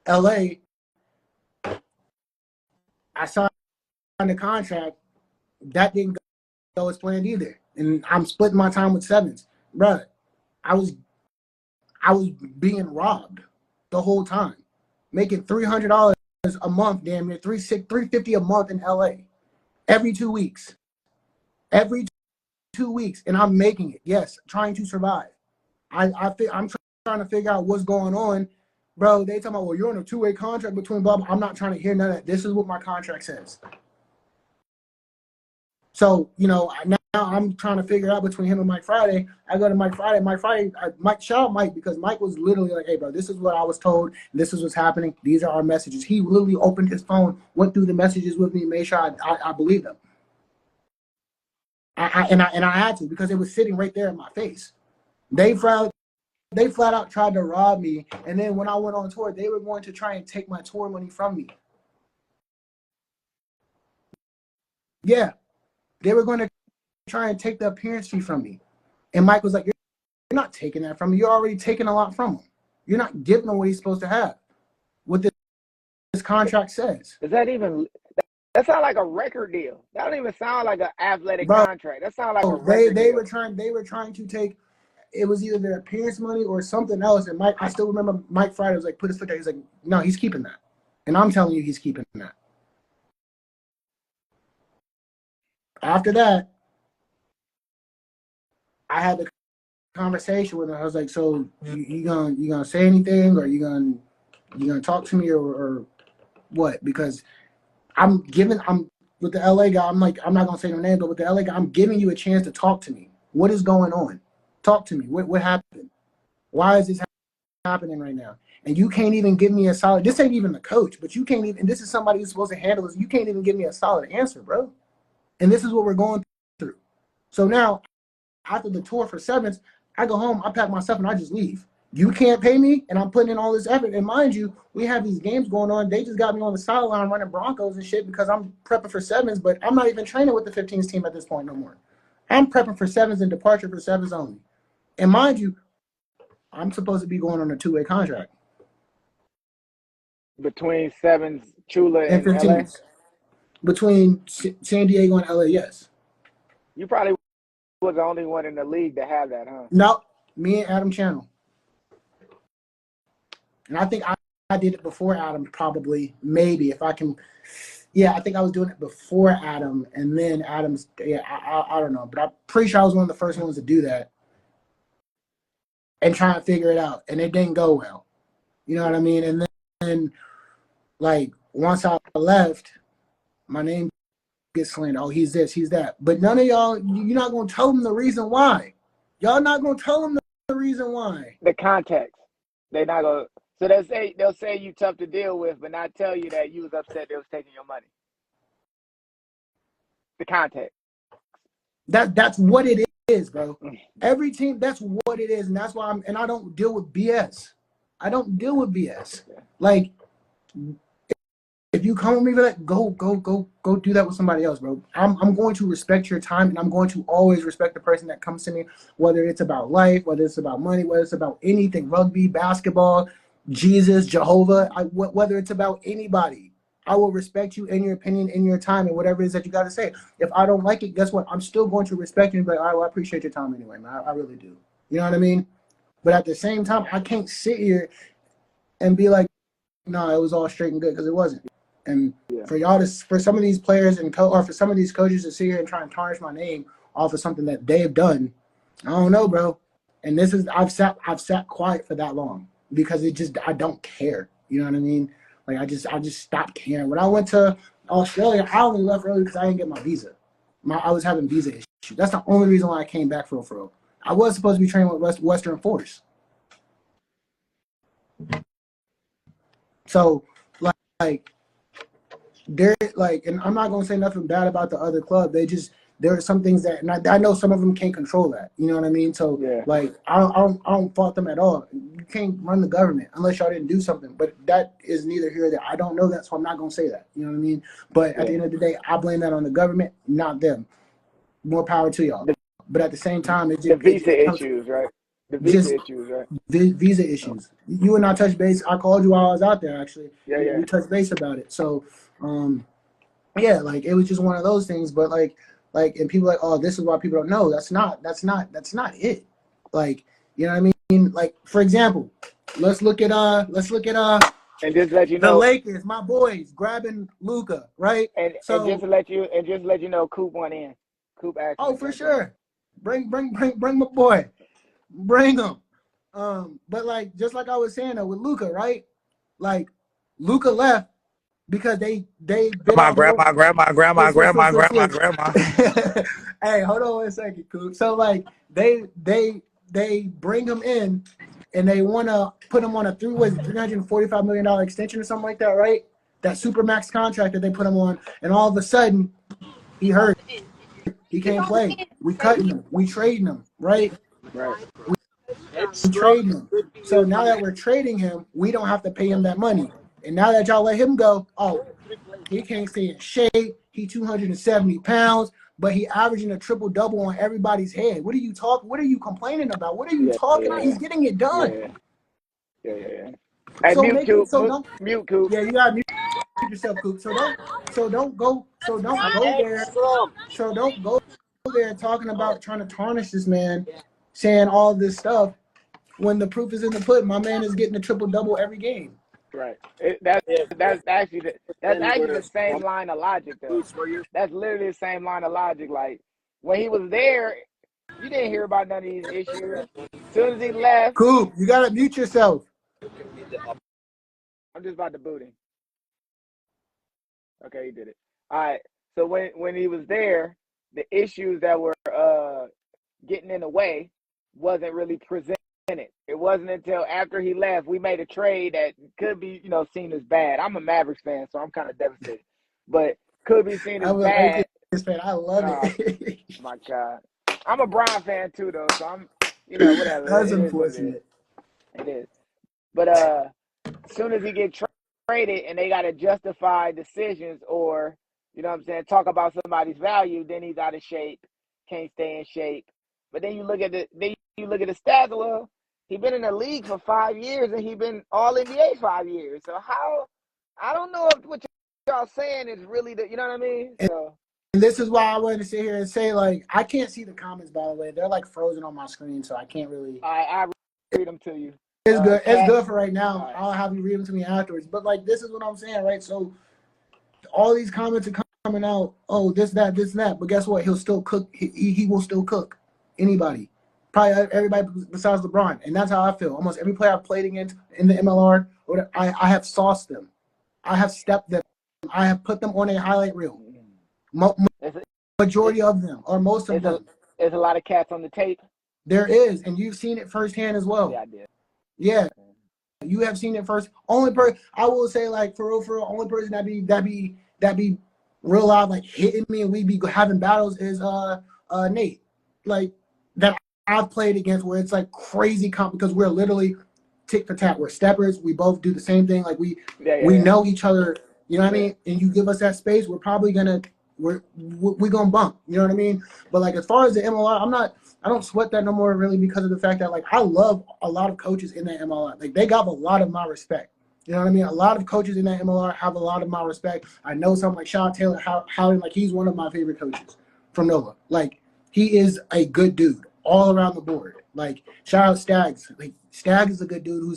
LA, I signed the contract. That didn't go as planned either. And I'm splitting my time with sevens. Bruh, I was being robbed the whole time. Making $300 a month, damn near $350 a month in LA. Every 2 weeks. Every 2 weeks. And I'm making it. Yes, trying to survive. I'm trying to figure out what's going on. Bro, they talking about, well, you're on a two-way contract between blah, blah. I'm not trying to hear none of that. This is what my contract says. So, now I'm trying to figure out between him and Mike Friday. I go to Mike Friday. Shout out Mike, because Mike was literally like, hey, bro, this is what I was told. This is what's happening. These are our messages. He literally opened his phone, went through the messages with me, made sure I believed them. I had to, because it was sitting right there in my face. They flat out tried to rob me. And then when I went on tour, they were going to try and take my tour money from me. Yeah. They were going to try and take the appearance fee from me. And Mike was like, you're not taking that from me. You're already taking a lot from him. You're not giving him what he's supposed to have. What this contract says. Does that even... That sounds like a record deal. That don't even sound like an athletic contract. That sounds like a record deal. They were trying to take... It was either their appearance money or something else. And I still remember Mike Friday was like, put his foot down. He's like, no, he's keeping that. And I'm telling you, he's keeping that. After that, I had the conversation with him. I was like, so you gonna say anything, or you gonna talk to me, or what? Because I'm with the LA guy. I'm like, I'm not gonna say no name, but with the LA guy, I'm giving you a chance to talk to me. What is going on? Talk to me. What happened? Why is this happening right now? And you can't even give me a solid. This ain't even the coach, but you can't even. And this is somebody who's supposed to handle this. You can't even give me a solid answer, bro. And this is what we're going through. So now, after the tour for sevens, I go home, I pack my stuff, and I just leave. You can't pay me, and I'm putting in all this effort. And mind you, we have these games going on. They just got me on the sideline running Broncos and shit because I'm prepping for sevens, but I'm not even training with the 15s team at this point no more. I'm prepping for sevens and departure for sevens only. And mind you, I'm supposed to be going on a two-way contract. Between sevens, Chula, and 15s. LA? Between San Diego and LA, yes. You probably was the only one in the league to have that, huh? No, me and Adam Channel. And I think I did it before Adam, probably, maybe, if I can. Yeah, I think I was doing it before Adam, and then Adam's, yeah, I don't know. But I'm pretty sure I was one of the first ones to do that and try and figure it out. And it didn't go well. You know what I mean? And then, like, once I left, my name gets slandered. Oh, he's this, he's that. But none of y'all, you're not going to tell them the reason why. Y'all not going to tell them the reason why. The context. They're not going to. So they'll say you tough to deal with, but not tell you that you was upset they was taking your money. The context. That's what it is, bro. Every team, that's what it is, and that's why I don't deal with BS. I don't deal with BS. Like, if you come with me for that, go do that with somebody else, bro. I'm going to respect your time, and I'm going to always respect the person that comes to me, whether it's about life, whether it's about money, whether it's about anything, rugby, basketball, Jesus, Jehovah, whether it's about anybody. I will respect you and your opinion and your time and whatever it is that you got to say. If I don't like it, guess what? I'm still going to respect you and be like, all right, well, I appreciate your time anyway, man. I really do. You know what I mean? But at the same time, I can't sit here and be like, no, it was all straight and good, because it wasn't. And for y'all for some of these players or for some of these coaches to sit here and try and tarnish my name off of something that they've done, I don't know, bro. And I've sat quiet for that long because I don't care. You know what I mean? Like I just stopped caring. When I went to Australia, I only left early because I didn't get my visa. I was having visa issues. That's the only reason why I came back for real. I was supposed to be training with Western Force. So like they're like, and I'm not gonna say nothing bad about the other club. There are some things that, and I know some of them can't control that. You know what I mean? So like, I don't fault them at all. You can't run the government unless y'all didn't do something. But that is neither here nor there. I don't know that, so I'm not gonna say that. You know what I mean? But at the end of the day, I blame that on the government, not them. More power to y'all. But at the same time, the visa issues, right? The visa issues, right? Visa issues. You and I touched base. I called you while I was out there, actually. Yeah. We touched base about it. So, like it was just one of those things. But like, and people like, oh, this is why people don't know. That's not it. Like, you know what I mean? Like, for example, let's look at and just let you know the Lakers, my boys, grabbing Luka, right? And just to let you know, Coop went in. Coop actually. Oh, for sure. Bring my boy. Bring him. But like, just like I was saying though, with Luka, right? Like, Luka left because they bid out grandma. Hey, hold on one second, Coop. So like, they bring him in, and they want to put him on a $345 million extension or something like that, right? That supermax contract that they put him on, and all of a sudden, he hurt. He can't play. We cutting him. We trading him, right? Right. We trading him. So now that we're trading him, we don't have to pay him that money. And now that y'all let him go, oh, he can't stay in shape. He 270 pounds, but he averaging a triple-double on everybody's head. What are you talking? What are you complaining about? What are you talking about? He's getting it done. Yeah. Hey, So mute Coop. Mute Coop. Yeah, you gotta mute yourself, Coop. So don't go there. So don't go there talking about trying to tarnish this man, saying all this stuff when the proof is in the pudding. My man is getting a triple-double every game. Right. That's actually the same line of logic, though. That's literally the same line of logic. Like, when he was there, you didn't hear about none of these issues. As soon as he left, Coop, you gotta mute yourself. I'm just about to boot him. Okay, he did it. All right. So when he was there, the issues that were getting in the way wasn't really presented. It wasn't until after he left we made a trade that could be, seen as bad. I'm a Mavericks fan, so I'm kind of devastated, but could be seen as bad. Fan. I love it. Oh my God, I'm a Brown fan too, though, so I'm, whatever. That's unfortunate. It is. But as soon as he gets traded and they got to justify decisions or, talk about somebody's value, then he's out of shape, can't stay in shape. But then you look at the stats. Well, he been in the league for 5 years and he been all NBA 5 years. So I don't know if what y'all saying is really you know what I mean? So. And this is why I wanted to sit here and say, like, I can't see the comments, by the way. They're like frozen on my screen, so I can't really. I read them to you. It's good. It's good for right now. Right. I'll have you read them to me afterwards. But like, this is what I'm saying, right? So all these comments are coming out. Oh, this, that. But guess what? He'll still cook. He will still cook anybody. Probably everybody besides LeBron. And that's how I feel. Almost every player I've played against in the MLR, I have sauced them. I have stepped them. I have put them on a highlight reel. Majority of them, or most of them. There's a lot of cats on the tape. There is, and you've seen it firsthand as well. Yeah, I did. Yeah, you have seen it first. Only person I will say, like, for real, only person that be real loud, like, hitting me and we be having battles is Nate. Like, that I've played against where it's like crazy because we're literally tick for tat. We're steppers. We both do the same thing. Like we know each other. You know what I mean? And you give us that space, we're probably we're gonna bump. You know what I mean? But like as far as the MLR, I don't sweat that no more really because of the fact that like I love a lot of coaches in that MLR. Like they got a lot of my respect. You know what I mean? A lot of coaches in that MLR have a lot of my respect. I know something like Sean Taylor, Howden, like he's one of my favorite coaches from Nova. Like he is a good dude all around the board. Like shout out Staggs. Like Staggs is a good dude who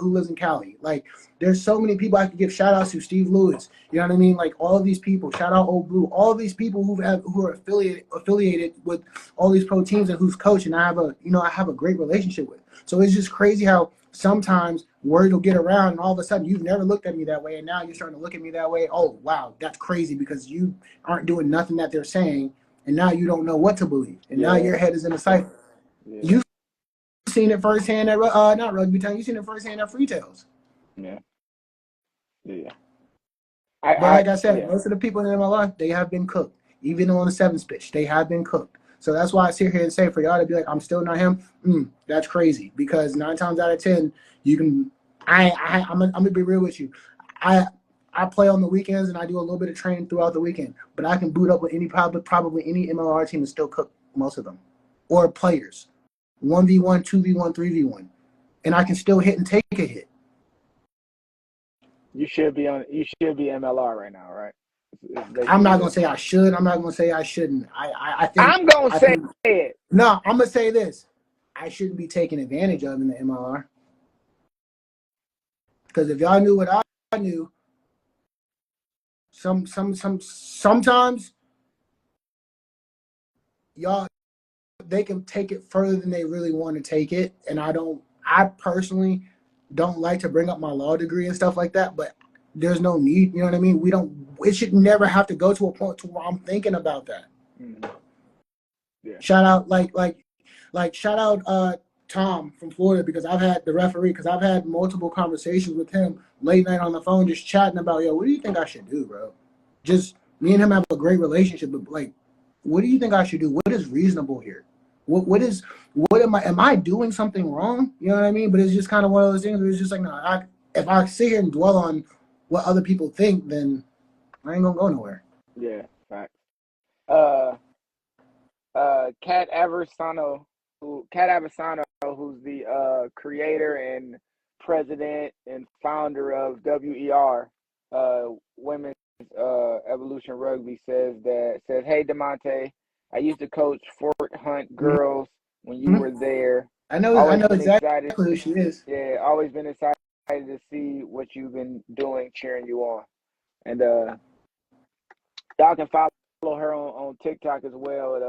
lives in Cali. Like there's so many people I could give shout outs to. Steve Lewis. You know what I mean? Like all of these people. Shout out Old Blue. All of these people who are affiliated with all these pro teams and who's coaching. I have a great relationship with. So it's just crazy how sometimes word will get around and all of a sudden you've never looked at me that way and now you're starting to look at me that way. Oh wow, that's crazy because you aren't doing nothing that they're saying and now you don't know what to believe and now your head is in a cycle. Yeah. You've seen it firsthand at not Rugby Town. You've seen it firsthand at Freetails. Yeah. But like I said, most of the people in MLR, they have been cooked. Even on the 7th pitch, they have been cooked. So that's why I sit here and say for y'all to be like, I'm still not him. That's crazy because 9 times out of 10, you can. I'm gonna be real with you. I play on the weekends and I do a little bit of training throughout the weekend, but I can boot up with probably any MLR team and still cook most of them, or players, 1v1, 2v1, 3v1, and I can still hit and take a hit. You should be MLR right now, right? I'm not gonna say I should. I'm not gonna say I shouldn't. I think I'm gonna say it. No, I'm gonna say this. I shouldn't be taken advantage of in the MLR. Because if y'all knew what I knew, sometimes y'all they can take it further than they really want to take it. And I personally don't like to bring up my law degree and stuff like that, but there's no need, you know what I mean? It should never have to go to a point to where I'm thinking about that. Mm-hmm. Yeah. Shout out shout out Tom from Florida because I've had multiple conversations with him late night on the phone just chatting about, what do you think I should do, bro? Just me and him have a great relationship, but like, what do you think I should do? What is reasonable here? What am I doing something wrong? You know what I mean? But it's just kind of one of those things where it's just like, no, if I sit here and dwell on what other people think, then I ain't gonna go nowhere. Yeah, right. Kat Aversano, who's the creator and president and founder of WER, Women's Evolution Rugby, says, hey, DeMonte, I used to coach Fort Hunt girls when you were there. I know exactly who she is. Yeah, always been excited to see what you've been doing, cheering you on. And y'all can follow her on TikTok as well at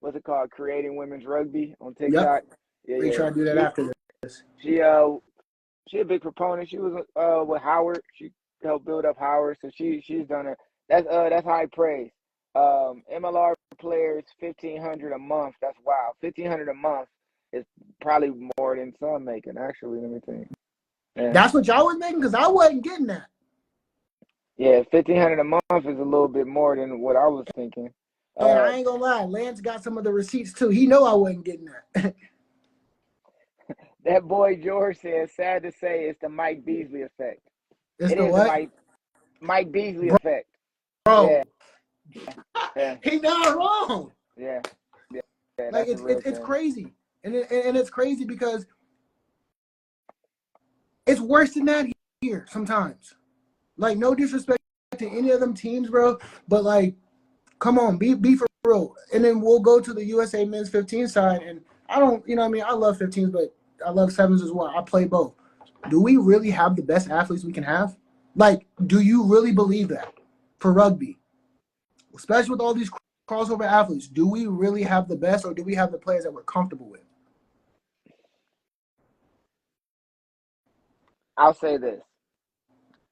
what's it called? Creating Women's Rugby on TikTok. Yep. We try to do that after this. She a big proponent. She was with Howard. She helped build up Howard, so she's done it. That's high praise. MLR players $1,500 a month. That's wow. $1,500 a month is probably more than some making. Actually, let me think. Yeah. That's what y'all was making because I wasn't getting that. Yeah, $1,500 a month is a little bit more than what I was thinking. And I ain't gonna lie, Lance got some of the receipts too. He know I wasn't getting that. That boy George says, sad to say, it's the Mike Beasley effect. It's the what? Mike Beasley effect. Bro. Yeah. He not wrong. Yeah. Like it's crazy. And it's crazy because it's worse than that here sometimes. Like, no disrespect to any of them teams, bro, but like, come on, be for real. And then we'll go to the USA men's 15 side, and I don't, you know what I mean? I love 15s, but I love 7s as well. I play both. Do we really have the best athletes we can have? Like, do you really believe that for rugby? Especially with all these crossover athletes, do we really have the best, or do we have the players that we're comfortable with? I'll say this,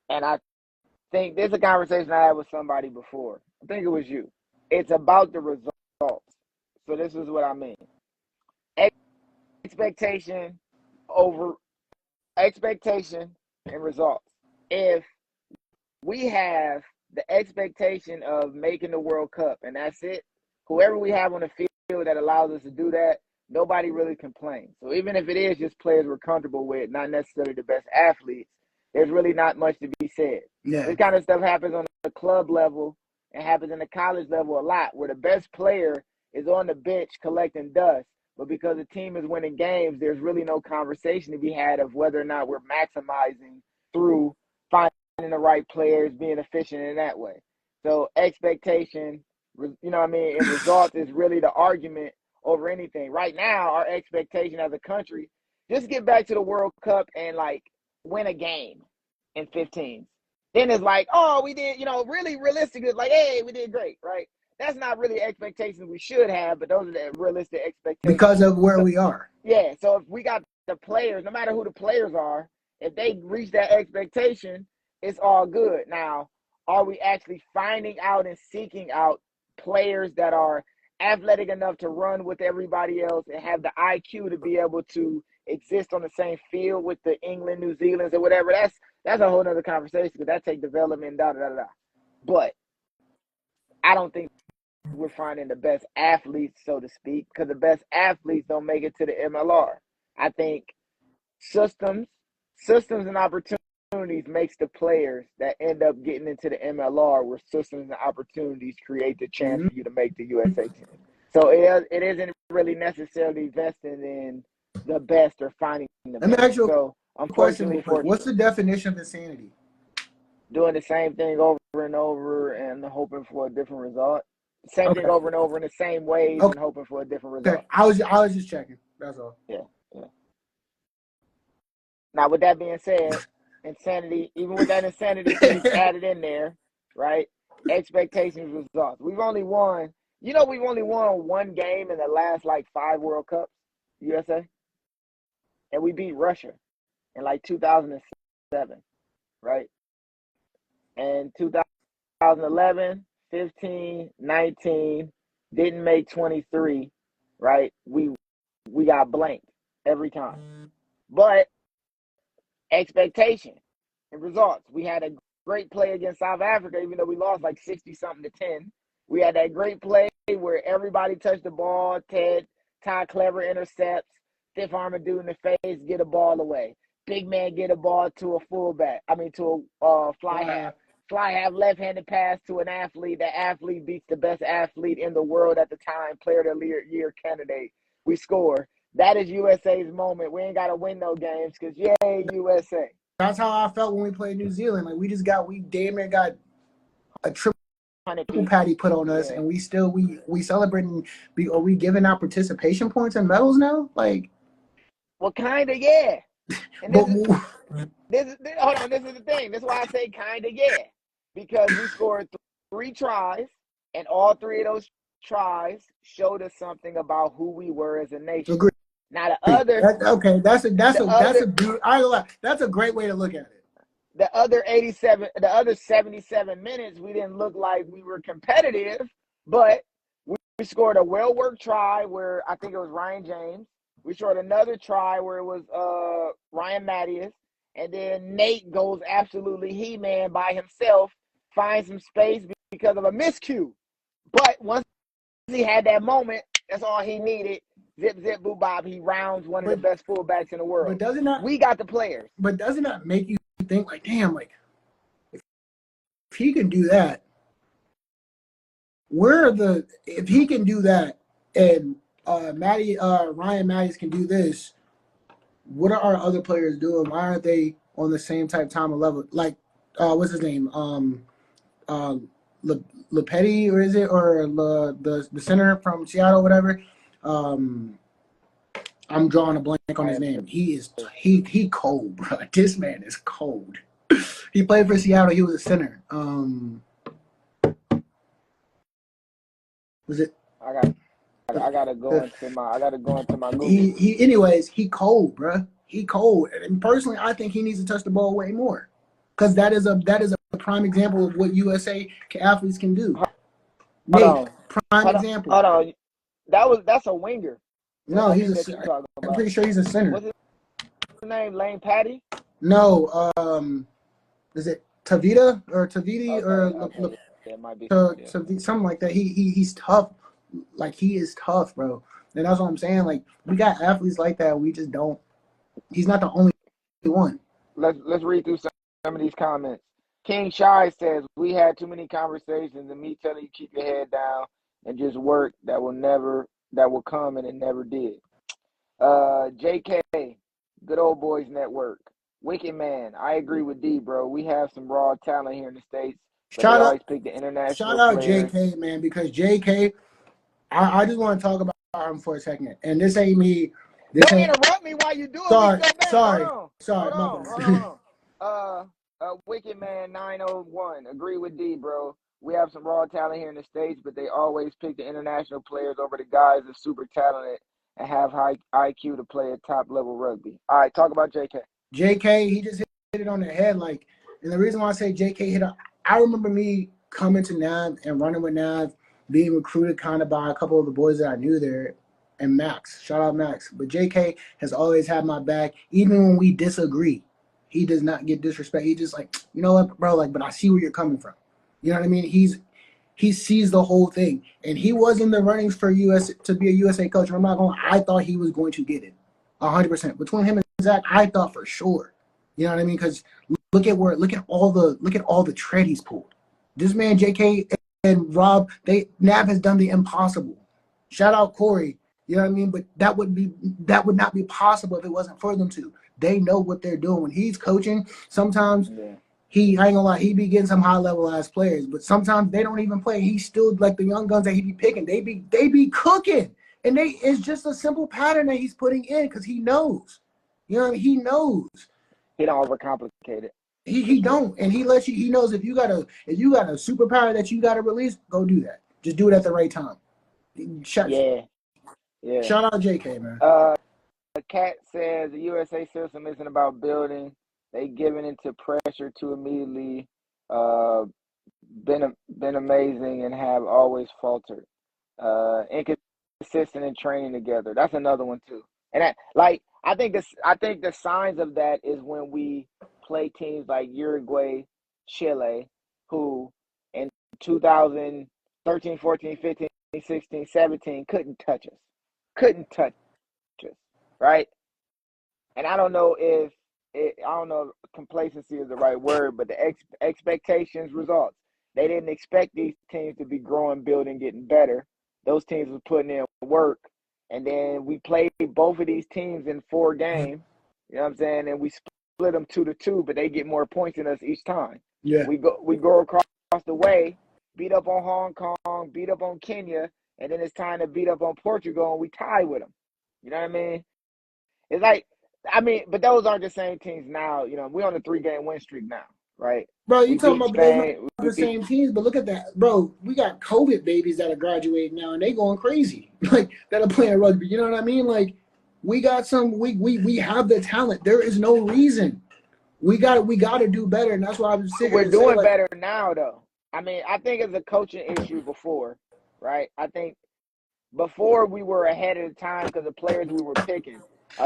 and I think there's a conversation I had with somebody before. I think it was you. It's about the results. So this is what I mean. Expectation and results. If we have the expectation of making the World Cup and that's it, whoever we have on the that allows us to do that, nobody really complains. So even if it is just players we're comfortable with, not necessarily the best athletes, there's really not much to be said. Yeah. This kind of stuff happens on the club level and happens in the college level a lot, where the best player is on the bench collecting dust. But because the team is winning games, there's really no conversation to be had of whether or not we're maximizing through finding the right players, being efficient in that way. So expectation, you know what I mean, and results is really the argument over anything. Right now, our expectation as a country, just get back to the World Cup and, like, win a game in 15. Then it's like, oh, we did, you know, really realistic. It's like, hey, we did great, right? That's not really expectations we should have, but those are the realistic expectations. Because of where we are. Yeah, so if we got the players, no matter who the players are, if they reach that expectation, it's all good. Now, are we actually finding out and seeking out players that are athletic enough to run with everybody else and have the IQ to be able to exist on the same field with the England, New Zealand's, or whatever? That's a whole nother conversation, because that takes development, But I don't think we're finding the best athletes, so to speak, because the best athletes don't make it to the MLR. I think systems and opportunities makes the players that end up getting into the MLR, where systems and opportunities create the chance for you to make the USA team. So it isn't really necessarily investing in the best or finding the best. Let me ask you so a question. What's the definition of insanity? Doing the same thing over and over and hoping for a different result. Same thing over and over in the same ways and hoping for a different result. Okay. I was just checking. That's all. Yeah. Now, with that being said, insanity, even with that insanity piece added in there, right? Expectations, results. We've only won one game in the last, like, 5 World Cups, USA. And we beat Russia in, like, 2007, right? And 2011, 15, 19, didn't make 23, right? We got blanked every time. But expectation and results. We had a great play against South Africa, even though we lost like 60-something to 10. We had that great play where everybody touched the ball. Ty Clever intercepts, stiff arm a dude in the face, get a ball away. Big man get a ball to a fullback. To a fly half. Fly half left-handed pass to an athlete. That athlete beats the best athlete in the world at the time, player of the year candidate. We score. That is USA's moment. We ain't got to win no games because, yay, USA. That's how I felt when we played New Zealand. Like, we damn near got a triple patty put on us, and we celebrating. Are we giving out participation points and medals now? Like, well, kind of, yeah. And this is the thing. This is why I say kind of, yeah. Because we scored 3 tries, and all 3 of those tries showed us something about who we were as a nation. Agreed. Now the other, that's a great way to look at it. The other 77 minutes, we didn't look like we were competitive, but we scored a well-worked try where I think it was Ryan James. We scored another try where it was Ryan Mattias, and then Nate goes absolutely he-man by himself, finds some space because of a miscue. But once he had that moment, that's all he needed. Zip, zip, boo, bob. He rounds one of the best fullbacks in the world. But doesn't that, we got the players. But doesn't that make you think, like, damn, like, if he can do that, if he can do that and Ryan Mattias can do this, what are our other players doing? Why aren't they on the same type time of level? Like, what's his name? Lepetti, or is it? Or the center from Seattle, whatever. I'm drawing a blank on his name. He cold, bro. This man is cold. He played for Seattle. He was a center. Was it? I gotta go into my Google. He cold, bro. He cold. And personally, I think he needs to touch the ball way more, because that is a prime example of what USA athletes can do. Prime example. Hold on. That's a winger. No, I'm pretty sure he's a center. What's his name? Lane Patty? No, is it Tavita or Taviti or it might be something like that? He's tough. like he is tough, bro. And that's what I'm saying. Like we got athletes like that. We just don't. He's not the only one. Let's read through some of these comments. King Shy says, we had too many conversations and me telling you keep your head down and just work that will come, and it never did. JK, Good Old Boys Network. Wicked Man, I agree with D, bro. We have some raw talent here in the States, but they always pick the international players. JK, man, because JK, I just want to talk about him for a second. And this ain't me. Don't interrupt me while you do it. Sorry. Hold on. Wicked Man 901. Agree with D, bro. We have some raw talent here in the States, but they always pick the international players over the guys that's super talented and have high IQ to play at top level rugby. All right, talk about JK. JK, he just hit it on the head. Like, and the reason why I say JK hit it, I remember me coming to Nav and running with Nav, being recruited kind of by a couple of the boys that I knew there, and Max. Shout out Max. But JK has always had my back, even when we disagree. He does not get disrespect. He just like, you know what, bro? Like, but I see where you're coming from. You know what I mean? He sees the whole thing, and he was in the runnings for to be a USA coach. I'm not going. I thought he was going to get it, 100%. Between him and Zach, I thought for sure. You know what I mean? Because look at all the tread he's pulled. This man, JK and Rob, Nav has done the impossible. Shout out Corey. You know what I mean? But that would not be possible if it wasn't for them two. They know what they're doing. When he's coaching, sometimes I ain't gonna lie, he be getting some high level ass players, but sometimes they don't even play. He's still like the young guns that he be picking. They be cooking, and it's just a simple pattern that he's putting in because he knows. You know, he knows. He don't overcomplicate it. He don't, and he lets you. He knows if you got a superpower that you got to release, go do that. Just do it at the right time. Shout out JK, man. Cat says the USA system isn't about building. They giving into pressure to immediately been amazing and have always faltered. Inconsistent in training together. That's another one too. And I think the signs of that is when we play teams like Uruguay, Chile, who in 2013, 14, 15, 16, 17 couldn't touch us. Right? And I don't know if complacency is the right word, but the expectations results. They didn't expect these teams to be growing, building, getting better. Those teams were putting in work, and then we played both of these teams in 4 games. You know what I'm saying? And we split them 2-2, but they get more points than us each time. Yeah, we go across the way, beat up on Hong Kong, beat up on Kenya, and then it's time to beat up on Portugal, and we tie with them. You know what I mean? It's like, but those aren't the same teams now. You know, we're on a 3-game win streak now, right? Bro, you talking about the same teams, but look at that. Bro, we got COVID babies that are graduating now, and they going crazy, like, that are playing rugby. You know what I mean? Like, we got we have the talent. There is no reason. We got to do better, and that's why I'm sitting. We're doing better now, though. I mean, I think it's a coaching issue before, right? I think before we were ahead of the time because the players we were picking.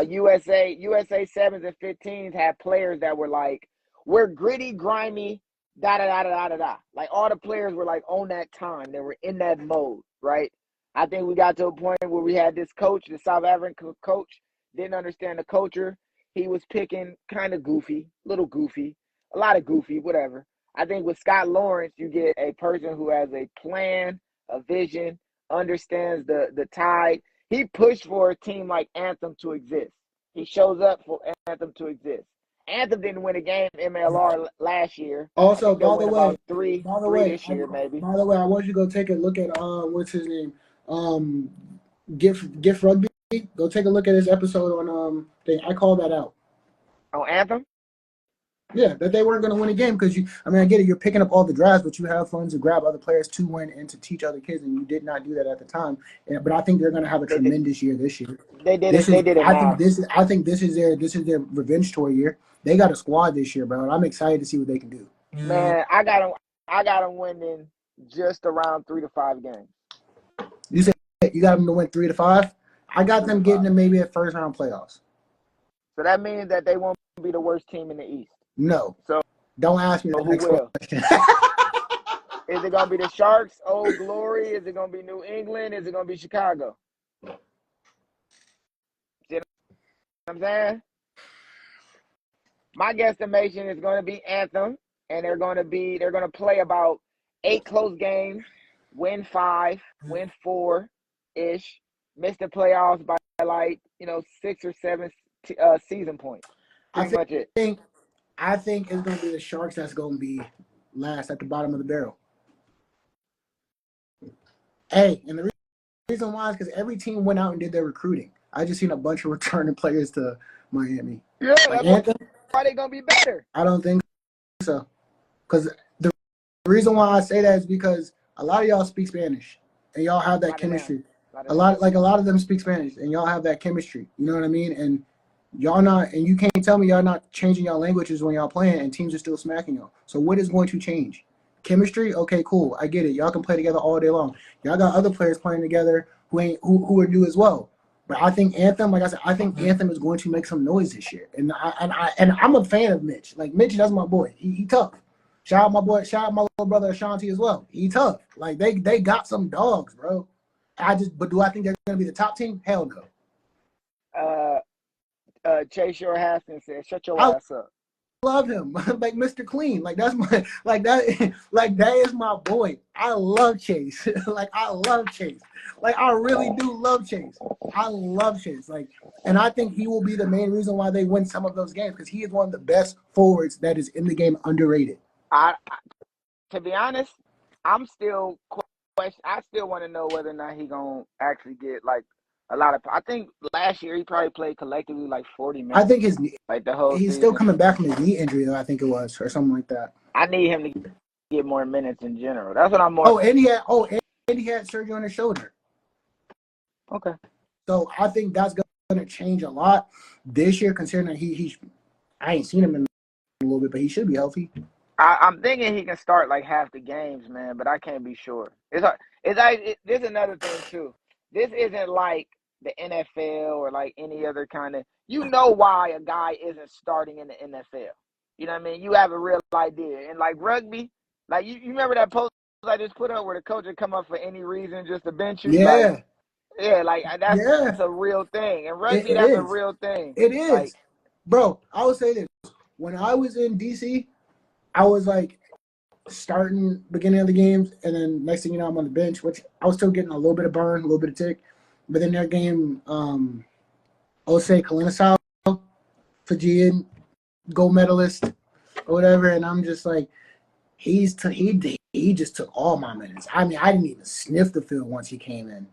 USA 7s and 15s had players that were like, we're gritty, grimy, da-da-da-da-da-da-da. Like, all the players were, like, on that time. They were in that mode, right? I think we got to a point where we had this coach, the South African coach, didn't understand the culture. He was picking kind of goofy, little goofy, a lot of goofy, whatever. I think with Scott Lawrence, you get a person who has a plan, a vision, understands the tide. He pushed for a team like Anthem to exist. He shows up for Anthem to exist. Anthem didn't win a game MLR last year. Also, by the way, three this year maybe. By the way, I want you to go take a look at what's his name, Gift Rugby. Go take a look at his episode on thing. I called that out. On Anthem? Yeah, that they weren't going to win a game because I get it. You're picking up all the drafts, but you have funds to grab other players to win and to teach other kids, and you did not do that at the time. But I think they're going to have a tremendous year this year. They did it. I think this is their revenge tour year. They got a squad this year, bro, and I'm excited to see what they can do. Man, I got them winning just around 3 to 5 games. You said you got them to win 3 to 5? I got them getting to maybe a first round playoffs. So that means that they won't be the worst team in the East. No. So don't ask me the next question. Is it gonna be the Sharks, Old Glory? Is it gonna be New England? Is it gonna be Chicago? See what I'm saying? My guesstimation is gonna be Anthem, and they're gonna play about 8 close games, win 5, win 4-ish, miss the playoffs by like 6 or 7 season points. Pretty much it. I think it's gonna be the Sharks that's gonna be last at the bottom of the barrel. Hey, and the reason why is because every team went out and did their recruiting. I just seen a bunch of returning players to Miami. Yeah, like Anthem, why they gonna be better? I don't think so. Because the reason why I say that is because a lot of y'all speak Spanish and y'all have that chemistry. A lot of them speak Spanish and y'all have that chemistry. You know what I mean? And y'all not, and you can't tell me y'all not changing y'all languages when y'all playing and teams are still smacking y'all. So what is going to change? Chemistry? Okay, cool. I get it. Y'all can play together all day long. Y'all got other players playing together who are new as well. But I think Anthem, like I said, I think Anthem is going to make some noise this year. And I'm a fan of Mitch. Like Mitch, that's my boy. He tough. Shout out my little brother Ashanti as well. He tough. Like they got some dogs, bro. But do I think they're gonna be the top team? Hell no. Chase Your Haskins said, "Shut your ass up." Love him. Like Mr. Clean. Like that's my that is my boy. I love Chase. Like I love Chase. Like I really do love Chase. I love Chase. Like, and I think he will be the main reason why they win some of those games because he is one of the best forwards that is in the game, underrated. To be honest, I still want to know whether or not he gonna actually get like a lot of. I think last year he probably played collectively like 40 minutes. I think the whole he's season. Still coming back from his knee injury though. I think it was or something like that. I need him to get more minutes in general. That's what I'm more. Oh, and he had surgery on his shoulder. Okay. So I think that's gonna change a lot this year, considering that I ain't seen him in a little bit, but he should be healthy. I'm thinking he can start like half the games, man, but I can't be sure. There's another thing too. This isn't like the NFL or like any other kind of. You know why a guy isn't starting in the NFL. You know what I mean? You have a real idea. And like rugby, like you remember that post I just put up where the coach would come up for any reason just to bench you? Yeah. That's a real thing. And rugby, that's a real thing. It is. Like, bro, I would say this. When I was in DC, I was like starting beginning of the games, and then next thing you know, I'm on the bench, which I was still getting a little bit of burn, a little bit of tick. But then their game, USA Kalinasaw, Fijian gold medalist or whatever, and I'm just like, he just took all my minutes. I mean, I didn't even sniff the field once he came in.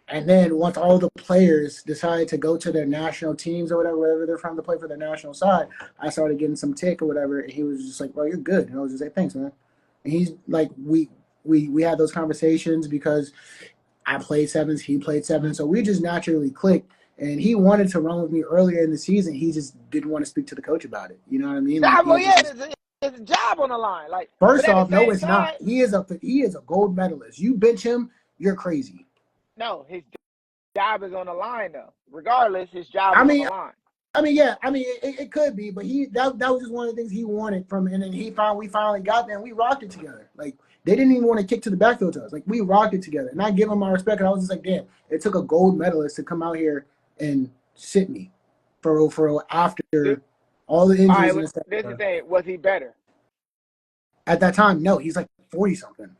And then once all the players decided to go to their national teams or whatever, wherever they're from to play for their national side, I started getting some tick or whatever. And he was just like, "Bro, you're good." And I was just like, "Thanks, man." And he's like, we had those conversations because I played sevens, he played sevens, so we just naturally clicked. And he wanted to run with me earlier in the season. He just didn't want to speak to the coach about it. You know what I mean? There's a job on the line. Like, first off, no, it's not. He is a gold medalist. You bench him, you're crazy. No, his job is on the line though. Regardless, his job is on the line. It could be, but that was just one of the things he wanted from, and then we finally got there and we rocked it together. Like they didn't even want to kick to the backfield to us. Like we rocked it together, and I give him my respect. And I was just like, damn, it took a gold medalist to come out here and sit me for after all the injuries. All right, this is the thing. Was he better at that time? No, he's like 40 something.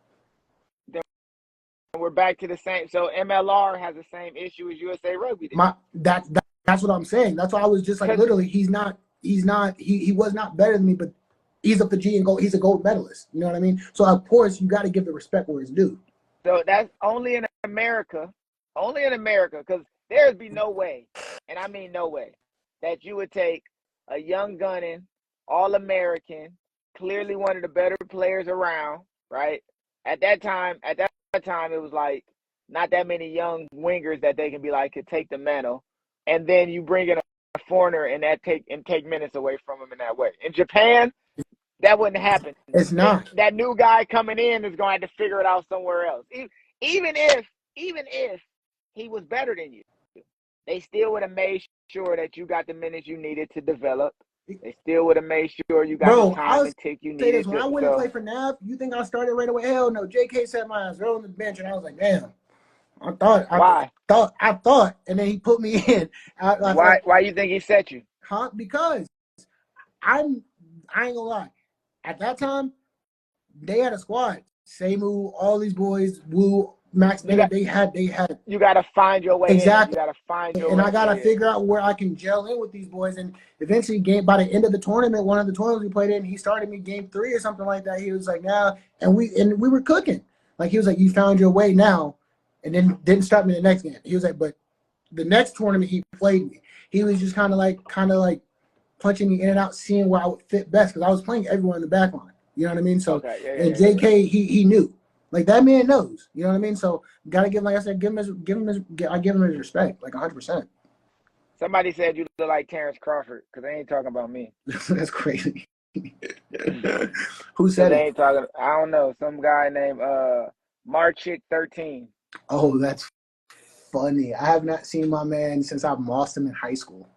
We're back to the same. So MLR has the same issue as USA Rugby did. That's what I'm saying. That's why I was just like, literally, he was not better than me, but he's a Fijian gold. He's a gold medalist. You know what I mean? So of course you got to give the respect where it's due. So that's only in America, because there'd be no way, and I mean no way, that you would take a young gunning, All-American, clearly one of the better players around, right? At that time, it was like not that many young wingers that they can be like could take the mantle, and then you bring in a foreigner and take minutes away from him in that way. In Japan, that wouldn't happen. It's not. That new guy coming in is going to have to figure it out somewhere else. Even if he was better than you, they still would have made sure that you got the minutes you needed to develop, They still would have made sure you got the Bro, time and tick you say needed this, when I to. went and played for NAV, you think I started right away? Hell no. JK set my ass right on the bench, and I was like, damn. I Why? thought, and then he put me in. Why you think he set you? Huh? Because I ain't gonna lie. At that time, they had a squad. Seimu, all these boys, Wu, Max Bennett, they had. You got to find your way in. You Exactly. got to find your And way. I gotta figure out where I can gel in with these boys. And eventually, by the end of the tournament, one of the tournaments we played in, he started me game 3 or something like that. He was like, "Now," and we were cooking. Like he was like, "You found your way now," and then didn't start me the next game. He was like, "But the next tournament he played me, he was just kind of like punching me in and out, seeing where I would fit best because I was playing everyone in the back line. You know what I mean? So and JK, he knew. Like that man knows, you know what I mean? So gotta give him, like I said, I give him his respect, like 100%. Somebody said you look like Terrence Crawford because they ain't talking about me. That's crazy. Who said they it? ain't talking. I don't know. Some guy named Marchick13. Oh, that's funny. I have not seen my man since I've lost him in high school.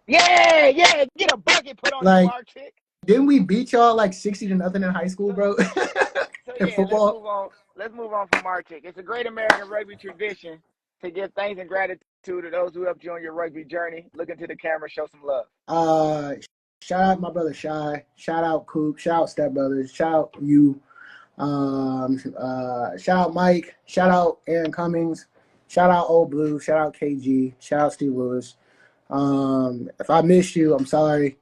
Yeah, get a bucket put on like, you, Marchick. Didn't we beat y'all like 60-0 in high school, bro? So in football. Let's move on from Marchick. It's a great American rugby tradition to give thanks and gratitude to those who helped you on your rugby journey. Look into the camera, show some love. Shout out my brother Shy. Shout out Coop. Shout out Step Brothers. Shout out you. Shout out Mike. Shout out Aaron Cummings. Shout out Old Blue. Shout out KG. Shout out Steve Lewis. If I missed you, I'm sorry.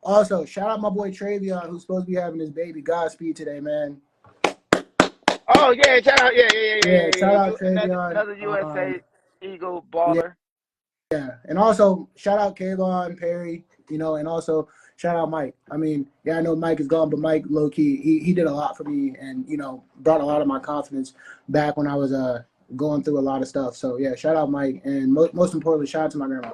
Also, shout out my boy Travion, who's supposed to be having his baby. Godspeed today, man. Oh yeah, shout out, yeah. Shout out Travion. Another USA Eagle baller. Yeah, and also shout out Kayvon Perry, and also shout out Mike. I mean, I know Mike is gone, but Mike, low key, he did a lot for me, and brought a lot of my confidence back when I was going through a lot of stuff. So yeah, shout out Mike, and most importantly, shout out to my grandma.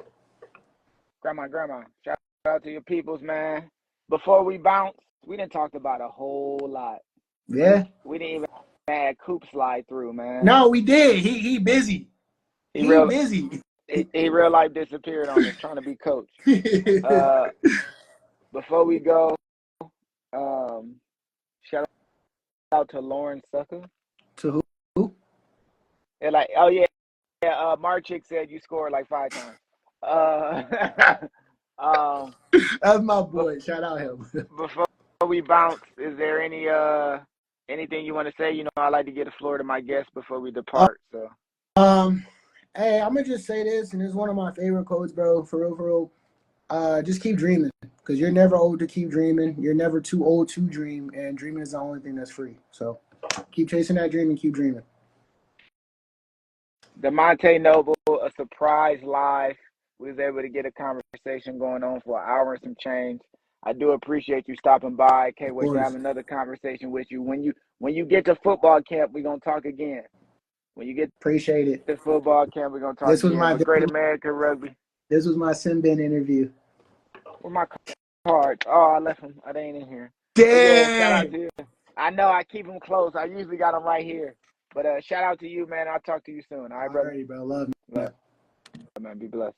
Grandma. Shout out to your peoples, man. Before we bounce, we didn't talk about a whole lot. Yeah. We didn't even have Coop slide through, man. No, we did. He busy. He busy. He real life disappeared on us trying to be coach. Before we go, shout out to Lauren Sucker. To who? They're like, oh yeah, Marchick said you scored like 5 times. That's my boy. Shout out him. Before we bounce, is there anything you want to say? I like to get the floor to my guests before we depart. So, hey, I'm gonna just say this, and it's one of my favorite quotes, bro. For real. Just keep dreaming, because you're never old to keep dreaming. You're never too old to dream, and dreaming is the only thing that's free. So, keep chasing that dream and keep dreaming. DeMonte Noble, a surprise live. We was able to get a conversation going on for an hour and some change. I do appreciate you stopping by. Can't wait to have another conversation with you. When you get to football camp, we're gonna talk again. When you get appreciate it. to football camp, we're gonna talk again. Great American Rugby. This was my Simbin interview. Where my cards? Oh, I left them. They ain't in here. Damn. Yeah, shout out to you. I know I keep them close. I usually got them right here. But shout out to you, man. I'll talk to you soon. All right, brother. All right, bro. Love you. Man, be blessed.